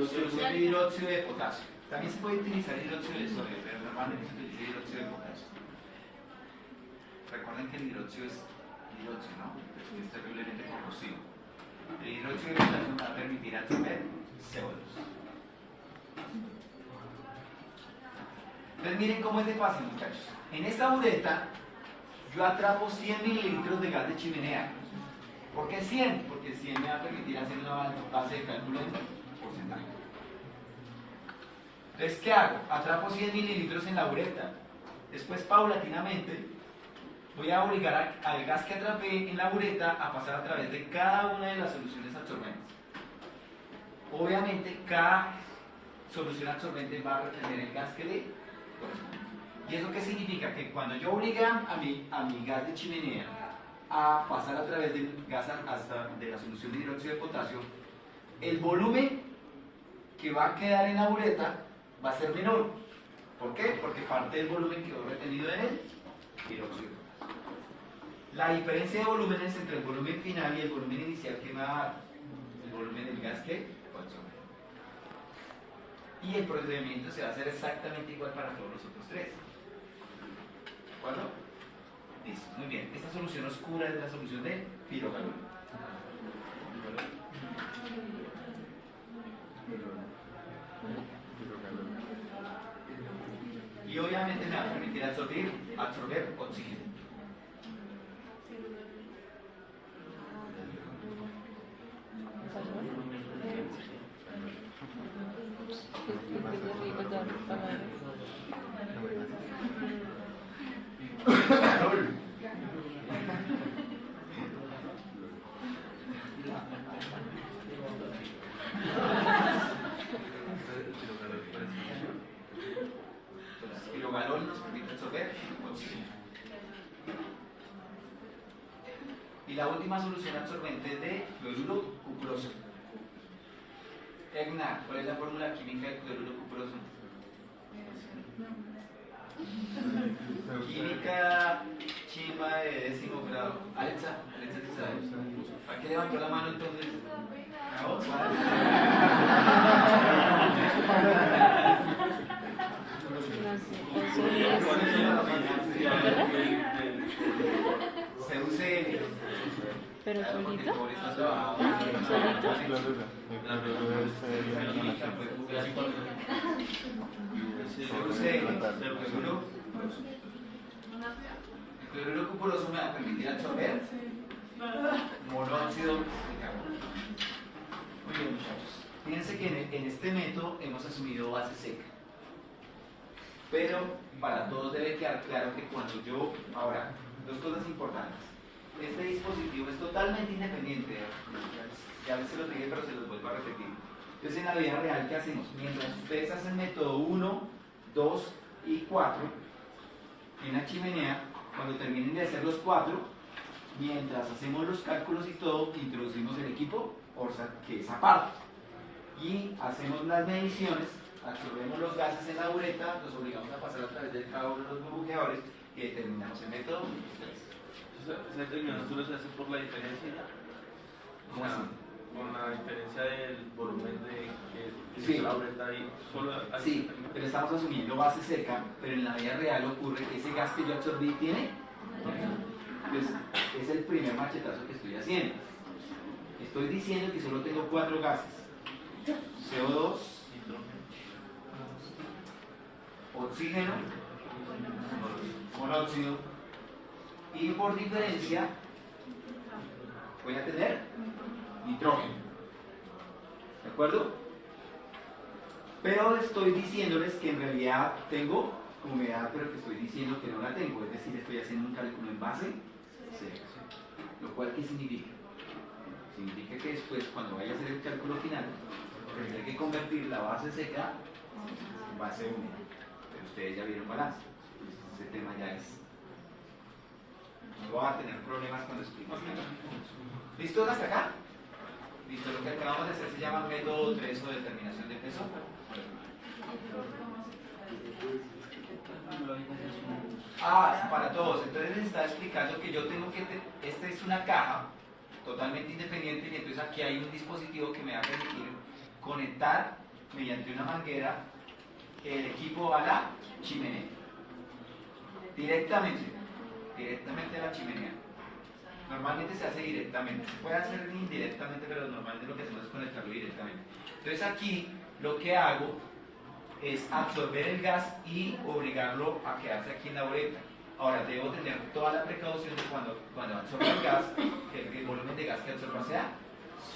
solución de hidróxido de potasio. También se puede utilizar hidróxido de sodio, pero normalmente se utiliza hidróxido de potasio. Recuerden que el hidróxido es hidróxido, ¿no? Es terriblemente corrosivo. El hidróxido de potasio va a permitir absorber CO2. Entonces miren cómo es de fácil, muchachos. En esta bureta yo atrapo 100 mililitros de gas de chimenea. ¿Por qué 100? Porque 100 me va a permitir hacer una base de cálculo en porcentaje. Entonces, ¿qué hago? Atrapo 100 mililitros en la bureta. Después, paulatinamente, voy a obligar al gas que atrapé en la bureta a pasar a través de cada una de las soluciones absorbentes. Obviamente, cada solución absorbente va a retener el gas que le corresponde. ¿Y eso qué significa? Que cuando yo obligue a mi gas de chimenea a pasar a través del gas hasta de la solución de hidróxido de potasio, el volumen que va a quedar en la bureta va a ser menor. ¿Por qué? Porque parte del volumen quedó retenido en el hidróxido de potasio. La diferencia de volúmenes entre el volumen final y el volumen inicial que me va a dar el volumen del gas que absorbe. Y el procedimiento se va a hacer exactamente igual para todos los otros 3. ¿De acuerdo? Listo, muy bien. Esta solución oscura es la solución de pirogalol. Y obviamente me va a permitir absorber oxígeno. rico, ya, palabras. Entonces, kilogalón nos permite absorber oxígeno. Y la última solución absorbente es de cloruro cuproso. EGNAR, ¿cuál es la fórmula química del cloruro cuproso? Química chimba de 10º grado. Alexa, ¿qué sabes? ¿Para qué levantó la mano entonces? ¿No? No sé, ¿Cuáles son las CUCL. ¿pero solito? Cloruro. El cloruro es El cloruro cuproso me va a permitir absorber monóxido de carbono. Muy bien, muchachos. Fíjense que en este método hemos asumido base seca. Pero para todos debe quedar claro que cuando yo, ahora, dos cosas importantes. Este dispositivo es totalmente independiente. Ya se los dije, pero se los vuelvo a repetir. Entonces, en la vida real, ¿qué hacemos? Mientras ustedes hacen método 1, 2 y 4 en la chimenea, cuando terminen de hacer los 4, mientras hacemos los cálculos y todo, introducimos el equipo ORSA, que es aparte. Y hacemos las mediciones, absorbemos los gases en la bureta, los obligamos a pasar a través de cada uno de los burbujeadores y determinamos el método 3. Esa determinación se hace por la diferencia ya. ¿Cómo así? Con la diferencia del volumen de Sí. la bureta ahí. Solo ahí. Sí, pero estamos asumiendo base seca, pero en la vida real ocurre que ese gas que yo absorbí tiene. Pues es el primer machetazo que estoy haciendo. Estoy diciendo que solo tengo 4 gases: CO2, oxígeno, monóxido, y por diferencia voy a tener nitrógeno. ¿De acuerdo? Pero estoy diciéndoles que en realidad tengo humedad, pero que estoy diciendo que no la tengo. Es decir, estoy haciendo un cálculo en base seca. Lo cual, ¿qué significa? Significa que después, cuando vaya a hacer el cálculo final, tendré que convertir la base seca en base húmeda. Pero ustedes ya vieron balance. Entonces, ese tema ya es... No voy a tener problemas cuando explique. ¿Listos hasta acá? Listo, lo que acabamos de hacer se llama método 3 o determinación de peso. Para todos. Entonces les estaba explicando que yo tengo que... Esta es una caja totalmente independiente y entonces aquí hay un dispositivo que me va a permitir conectar mediante una manguera el equipo a la chimenea. Directamente a la chimenea. Normalmente se hace directamente, se puede hacer indirectamente, pero normalmente lo que hacemos es conectarlo directamente. Entonces aquí lo que hago es absorber el gas y obligarlo a quedarse aquí en la bureta. Ahora debo tener toda la precaución de cuando absorba el gas, que el volumen de gas que absorba sea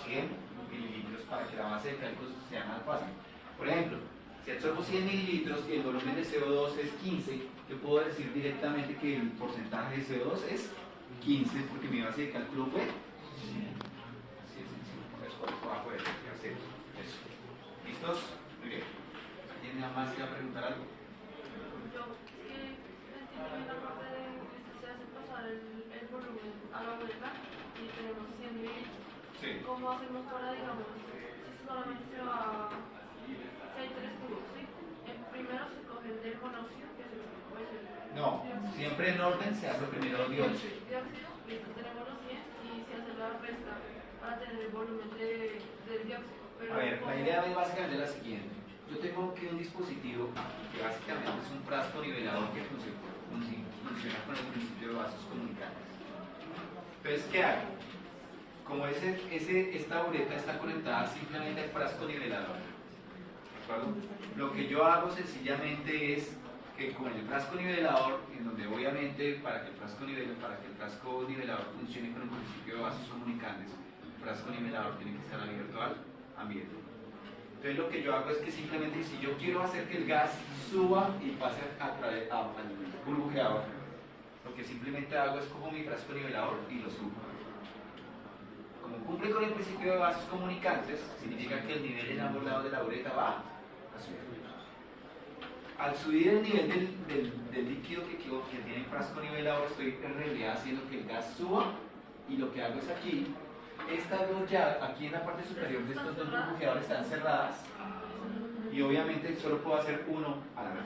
100 mililitros para que la base de cálculo sea más fácil. Por ejemplo, si absorbo 100 mililitros y el volumen de CO2 es 15, yo puedo decir directamente que el porcentaje de CO2 es 15 porque mi base de cálculo fue 100. Así es sencillo. Eso va a poder hacer eso. ¿Listos? Muy bien. ¿Alguien más quiere preguntar algo? Yo entiendo la parte de que se hace pasar el volumen a la bureta y tenemos 100 mililitros. Sí. ¿Cómo hacemos para, digamos, si solamente se va, si hay 3 tubos, ¿sí? El primero se coge el del monóxido, que es el No, siempre en orden se hace primero dióxido. Dióxido, listo, tenemos los 100 y se hace la resta para tener el volumen del dióxido. Pero A ver, la idea es básicamente la siguiente. Yo tengo aquí un dispositivo que básicamente es un frasco nivelador que funciona con el principio de vasos comunicantes. Entonces, ¿qué hago? Como esta bureta está conectada simplemente al frasco nivelador, ¿de acuerdo? Lo que yo hago sencillamente es que con el frasco nivelador, en donde obviamente para que el frasco nivelador funcione con el principio de vasos comunicantes, el frasco nivelador tiene que estar abierto al ambiente. Entonces lo que yo hago es que simplemente si yo quiero hacer que el gas suba y pase a través al burbujeador, lo que simplemente hago es cojo mi frasco nivelador y lo subo. Como cumple con el principio de vasos comunicantes, significa que el nivel en ambos lados de la bureta va a subir. Al subir el nivel del líquido que tiene el frasco nivelador, estoy en realidad haciendo que el gas suba, y lo que hago es aquí, estas dos llaves, aquí en la parte superior de estos dos burbujeadores están cerradas, y obviamente solo puedo hacer uno a la vez.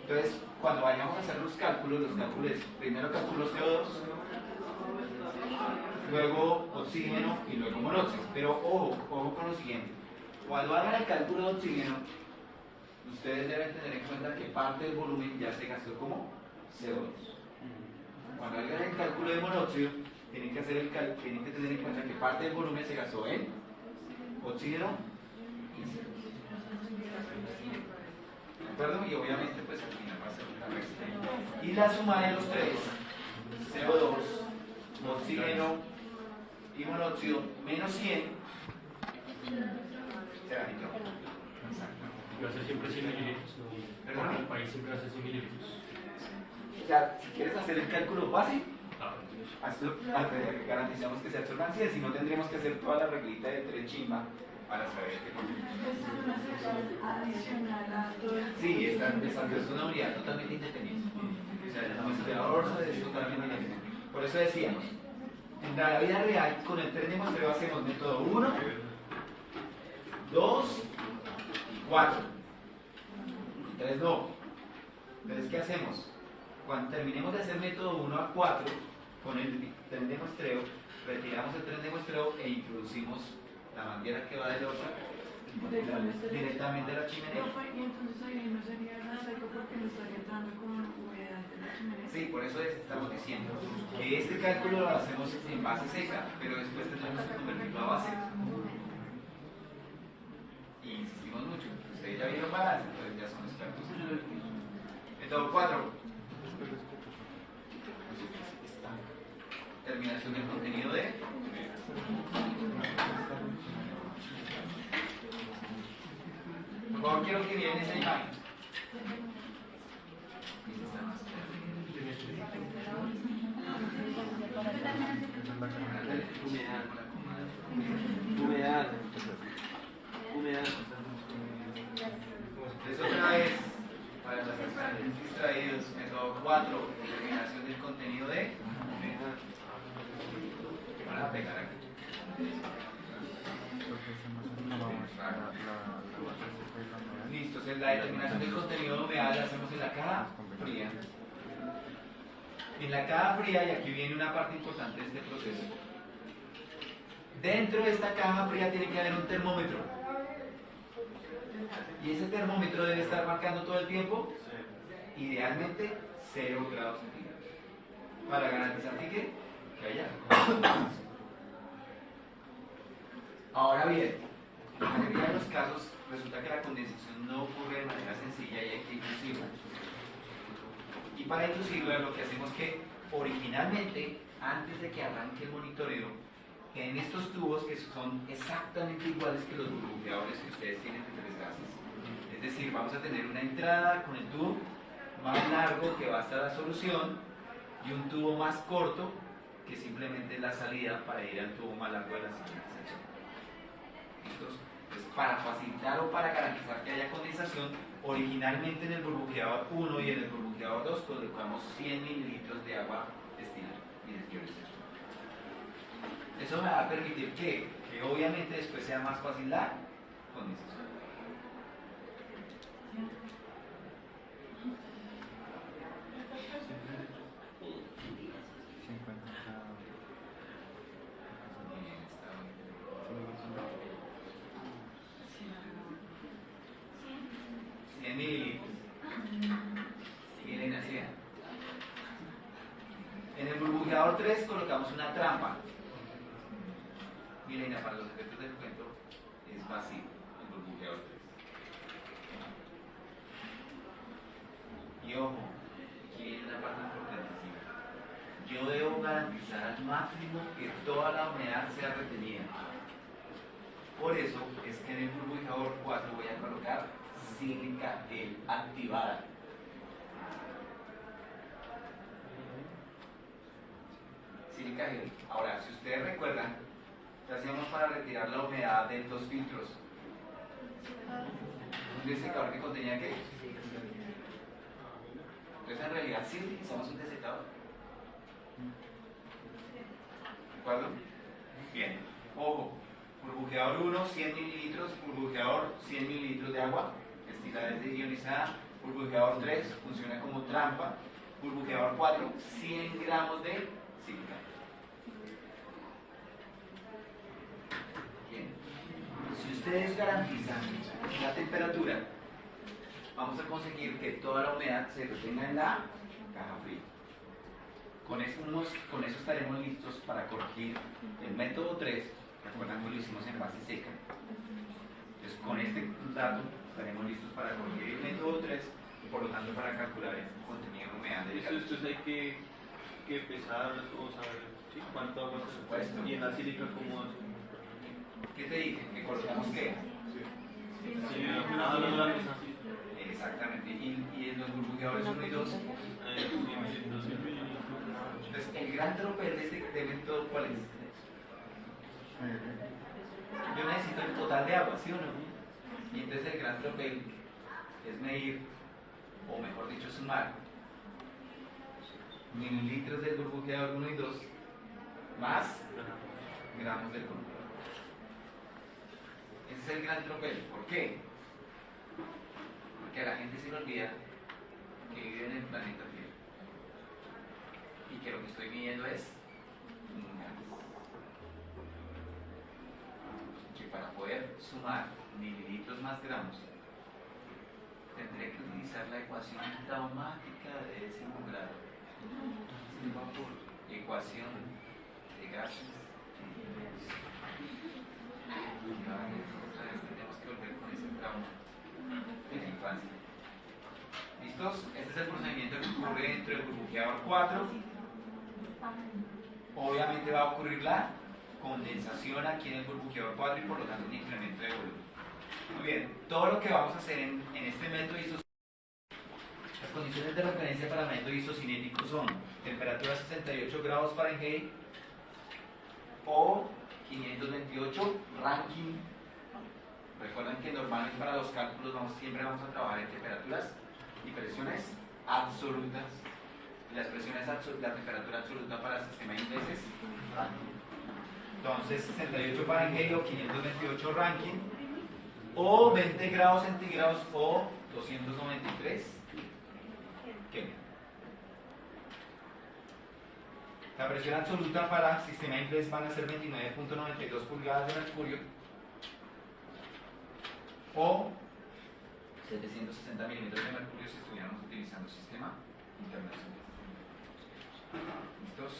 Entonces, cuando vayamos a hacer los cálculos es primero calculo CO2, luego oxígeno y luego monóxido. Pero ojo con lo siguiente. Cuando hagan el cálculo de oxígeno, ustedes deben tener en cuenta que parte del volumen ya se gastó como CO2. Cuando hagan el cálculo de monóxido, tienen que tener en cuenta que parte del volumen se gastó en oxígeno y CO2. ¿De acuerdo? Y obviamente pues al final va a ser una resta. Y la suma de los tres, CO2, oxígeno y monóxido, menos 100, será nitrógeno. Hace siempre 100 mililitros, ¿no? ¿Perdón? El país siempre hace 100 mililitros. O sea, si quieres hacer el cálculo fácil, Entonces, garantizamos que sea absorbancia, si no tendremos que hacer toda la reglita de 3 chimba para saber que Es una sección adicional a todo el... sí, esta es una unidad totalmente independiente. O sea, nuestro ahorro es totalmente independiente. Por eso decíamos, en la vida real, con el tren de muestreo hacemos método 1, 2 y 4. 3 no. Entonces, ¿qué hacemos? Cuando terminemos de hacer método 1 a 4, con el tren de muestreo, retiramos el tren de muestreo e introducimos la manguera que va del horno directamente a la chimenea. Y entonces ahí no sería gas seco porque no estaría entrando con humedad de la chimenea. Sí, por eso estamos diciendo que este cálculo lo hacemos en base seca, pero después tendremos que convertirlo a base. Y insistimos mucho, ustedes ya vieron balance, entonces ya son expertos. Método 4. Terminación del contenido de... Por favor, quiero que miren esa imagen. Humedad. Humedad. Entonces otra vez, para los exámenes distraídos, método 4, determinación del contenido de humedad. Que van a pegar aquí. Listo, entonces la determinación del contenido de humedad la hacemos en la caja fría. En la caja fría, y aquí viene una parte importante de este proceso. Dentro de esta caja fría tiene que haber un termómetro. Y ese termómetro debe estar marcando todo el tiempo, idealmente 0 grados centígrados. Para garantizar que haya. Ahora bien, en la mayoría de los casos resulta que la condensación no ocurre de manera sencilla y hay que inducirla. Y para inducirla lo que hacemos es que originalmente, antes de que arranque el monitoreo, en estos tubos que son exactamente iguales que los burbujeadores que ustedes tienen de 3 gases. Es decir, vamos a tener una entrada con el tubo más largo que va hasta la solución y un tubo más corto que simplemente es la salida para ir al tubo más largo de la siguiente sección. ¿Listos? Entonces, para facilitar o para garantizar que haya condensación, originalmente en el burbujeador 1 y en el burbujeador 2 colocamos 100 mililitros de agua destilada y deshidratada. Eso me va a permitir que obviamente después sea más fácil la condensación. Bien, está bien. 100 mililitros. Miren así. En el burbujeador 3 colocamos una trampa. Miren, para los efectos del cuento es vacío el burbujeador 3. Y ojo, aquí viene una parte importantísima. Yo debo garantizar al máximo que toda la humedad sea retenida. sílica gel activada. Sílica gel. Ahora, si ustedes recuerdan, ¿qué hacíamos para retirar la humedad de estos filtros? Un desecador que contenía ¿qué? Entonces en realidad sí utilizamos un desecador. ¿De acuerdo? Bien. Ojo. Burbujeador 1, 100 mililitros. Burbujeador, 100 mililitros de agua. Destilada ionizada. Burbujeador 3, funciona como trampa. Burbujeador 4, 100 gramos de sílica. Bien. Si ustedes garantizan la temperatura, vamos a conseguir que toda la humedad se retenga en la caja fría. Con eso estaremos listos para corregir el método 3. Recuerdan que lo hicimos en base seca. Entonces, con este dato estaremos listos para corregir el método 3 y por lo tanto para calcular el contenido de humedad del gas. Esto hay que pesar o saber ¿sí? cuánto agua Por supuesto. y en la sílica cómo hace. ¿Qué te dije? ¿Que colocamos qué? Sí, nada de la mesa. Exactamente. Y en los burbujeadores 1 y 2. Entonces, el gran tropel de este método, ¿cuál es? Yo necesito el total de agua, ¿sí o no? Y entonces el gran tropel es medir, o mejor dicho, sumar mililitros del burbujeador 1 y 2 más gramos del burbujeador. Ese es el gran tropel. ¿Por qué? Porque a la gente se le olvida que vive en el planeta Tierra y que lo que estoy midiendo es un gas. Que para poder sumar mililitros más gramos tendré que utilizar la ecuación traumática de décimo grado. Se va por ecuación de gases. Otra vez tenemos que volver con ese trauma de la infancia. ¿Listos? Este es el procedimiento que ocurre dentro del burbujeador 4. Obviamente va a ocurrir la condensación aquí en el burbujeador 4 y por lo tanto un incremento de volumen. Muy bien, todo lo que vamos a hacer en este método isocinético, las condiciones de referencia para el método isocinético son temperatura 68 grados Fahrenheit o 528 Rankine. Recuerden que normalmente para los cálculos siempre vamos a trabajar en temperaturas y presiones absolutas. Y las presiones la temperatura absoluta para el sistema inglés es Rankine. Entonces 68 Fahrenheit o 528 Rankine o 20 grados centígrados o 293 Kelvin. La presión absoluta para el sistema inglés van a ser 29.92 pulgadas de mercurio o 760 milímetros de mercurio si estuviéramos utilizando el sistema internacional. ¿Listos?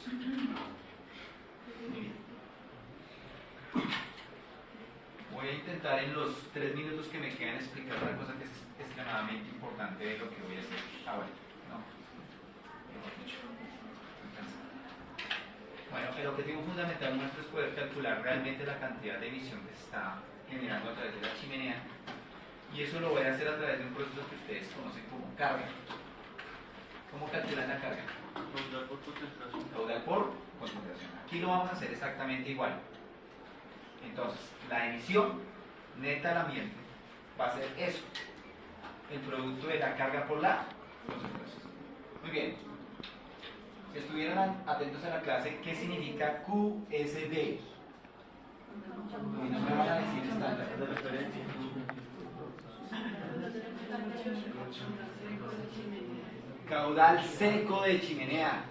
Muy bien. Voy a intentar en los 3 minutos que me quedan explicar una cosa que es extremadamente importante de lo que voy a hacer ahora. Bueno, el objetivo fundamental nuestro es poder calcular realmente la cantidad de emisión que se está generando a través de la chimenea y eso lo voy a hacer a través de un proceso que ustedes conocen como carga. ¿Cómo calculan la carga? Caudal por concentración. Caudal por concentración. Aquí lo vamos a hacer exactamente igual. Entonces, la emisión neta al ambiente va a ser eso, el producto de la carga por la concentración. Muy bien. Si estuvieran atentos a la clase, ¿qué significa QSD? Y no me van a decir estándar. Caudal seco de chimenea.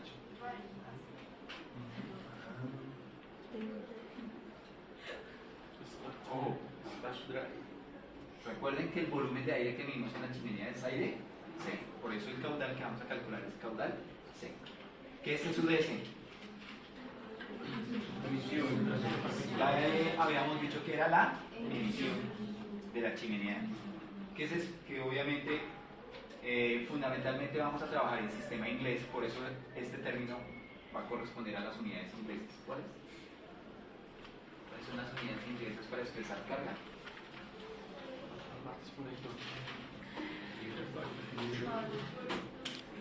Oh, recuerden que el volumen de aire que medimos en la chimenea es aire seco. Por eso el caudal que vamos a calcular es caudal seco. ¿Qué es el UDS? Ya habíamos dicho que era la emisión de la chimenea. Que obviamente, fundamentalmente vamos a trabajar en sistema inglés, por eso este término va a corresponder a las unidades inglesas. ¿Cuáles? ¿Cuáles son las unidades inglesas para expresar carga?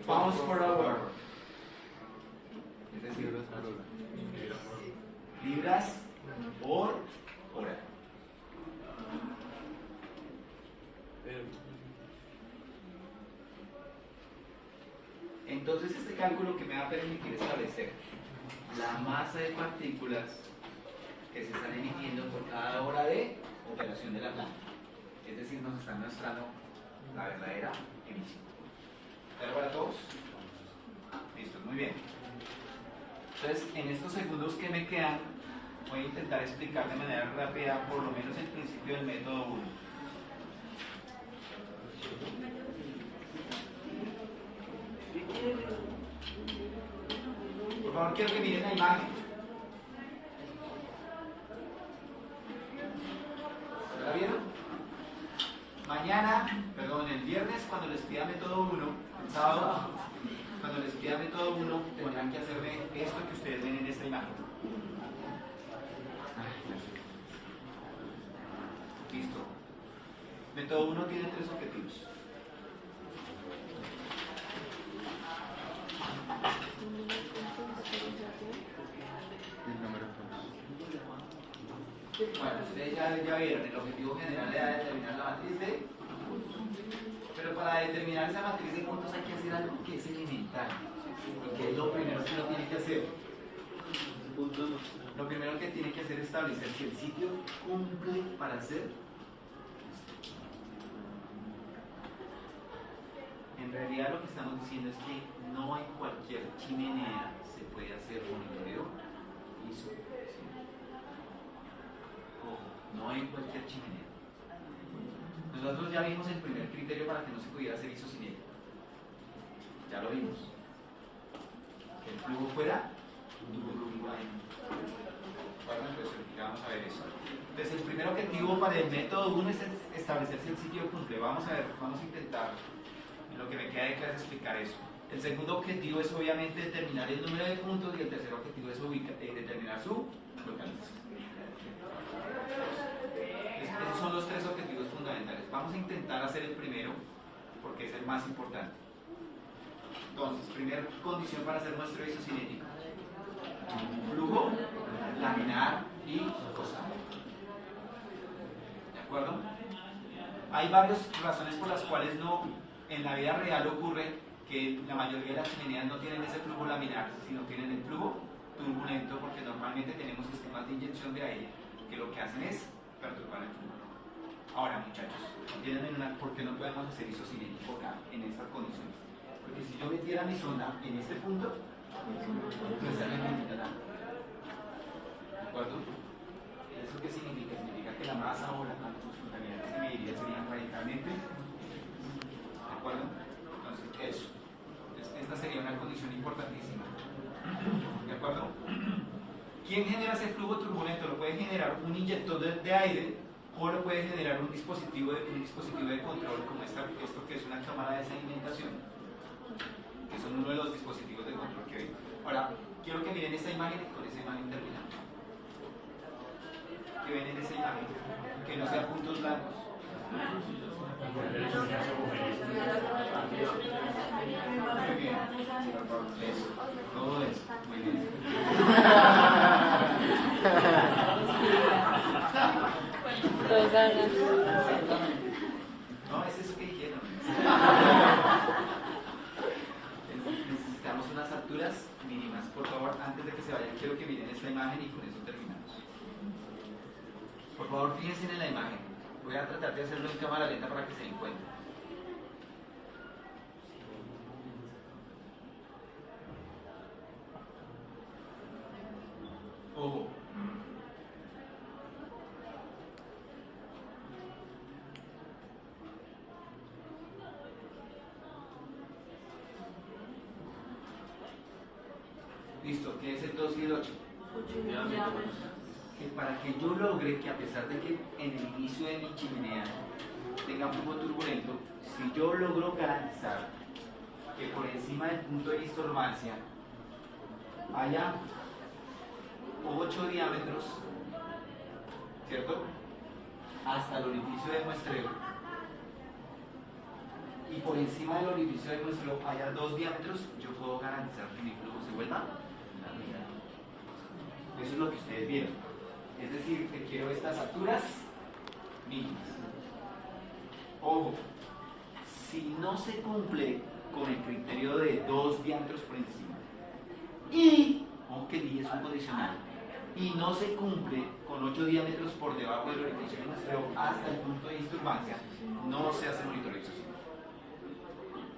Pounds per hour. Es decir, libras por hora. Entonces este cálculo que me va a permitir establecer la masa de partículas que se están emitiendo por cada hora de operación de la planta. Es decir, nos están mostrando la verdadera emisión. ¿Claro para todos? Listo, muy bien. Entonces, en estos segundos que me quedan, voy a intentar explicar de manera rápida por lo menos el principio del método 1. Por favor, quiero que miren la imagen. ¿La vieron? Mañana, perdón, el viernes, cuando les pida método 1, el sábado, cuando les pida método 1, tendrán que hacerme esto que ustedes ven en esta imagen. Listo. Método 1 tiene 3 objetivos. Bueno, ustedes ya vieron, el objetivo general era determinar la matriz de... Pero para determinar esa matriz de puntos hay que hacer algo que es elemental, que es lo primero que uno tiene que hacer. Lo primero que tiene que hacer es establecer si el sitio cumple para hacer. En realidad lo que estamos diciendo es que no en cualquier chimenea se puede hacer monitoreo ISO. No en cualquier chimenea. Nosotros ya vimos el primer criterio para que no se pudiera hacer ISO sin ella. Ya lo vimos. Que el flujo fuera turbulento. Bueno, entonces ya vamos a ver eso. Entonces el primer objetivo para el método 1 es establecer si el sitio cumple. Vamos a ver, vamos a intentar en lo que me queda de clase explicar eso. El segundo objetivo es obviamente determinar el número de puntos y el tercer objetivo es determinar su localización. Esos son los 3 objetivos fundamentales. Vamos a intentar hacer el primero porque es el más importante. Entonces, primera condición para hacer muestreo isocinético: flujo, laminar y costal. ¿De acuerdo? Hay varias razones por las cuales no, en la vida real ocurre que la mayoría de las chimeneas no tienen ese flujo laminar, sino tienen el flujo turbulento, porque normalmente tenemos sistemas de inyección de aire que lo que hacen es perturbar el flujo. Ahora, muchachos, ¿entienden por qué no podemos hacer isocinético acá en estas condiciones? Porque si yo metiera mi sonda en este punto, pues sale muy nada. ¿De acuerdo? ¿Eso qué significa? Significa que la masa o la contaminación que se mediría serían radicalmente. ¿De acuerdo? Entonces, eso. Esta sería una condición importantísima. ¿De acuerdo? ¿Quién genera ese flujo turbulento? Lo puede generar un inyector de aire o lo puede generar un dispositivo de control como esto que es una cámara de sedimentación, que son uno de los dispositivos de control que ven. Ahora, quiero que miren esta imagen y con esa imagen terminamos. Que ven en esa imagen, que no sean puntos blancos. Muy bien. Eso, todo eso. Muy bien. Todos hablan. No, es eso que dijeron. Necesitamos unas alturas mínimas. Por favor, antes de que se vayan, quiero que miren esta imagen y con eso terminamos. Por favor, fíjense en la imagen. Voy a tratar de hacerlo en cámara lenta para que se den cuenta. Ojo. Listo, ¿qué es el 2 y el 8? Que para que yo logre que a pesar de que en el inicio de mi chimenea tenga un flujo turbulento, si yo logro garantizar que por encima del punto de disturbancia haya 8 diámetros, ¿cierto? Hasta el orificio de muestreo, y por encima del orificio de nuestro haya 2 diámetros, yo puedo garantizar que mi flujo se vuelva la mitad. Eso es lo que ustedes vieron. Es decir, que quiero estas alturas mínimas. Ojo, si no se cumple con el criterio de 2 diámetros por encima y, aunque el I es un condicional, y no se cumple con 8 diámetros por debajo del orificio de muestreo hasta el punto de disturbancia, no se hace monitorización.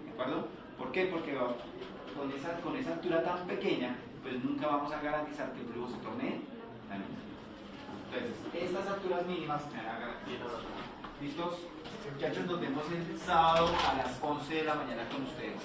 ¿De acuerdo? ¿Por qué? Porque con esa altura tan pequeña, pues nunca vamos a garantizar que el flujo se torne la mitad. Entonces, estas alturas mínimas me van a garantizar. ¿Listos? Muchachos, nos vemos el sábado a las 11 de la mañana con ustedes.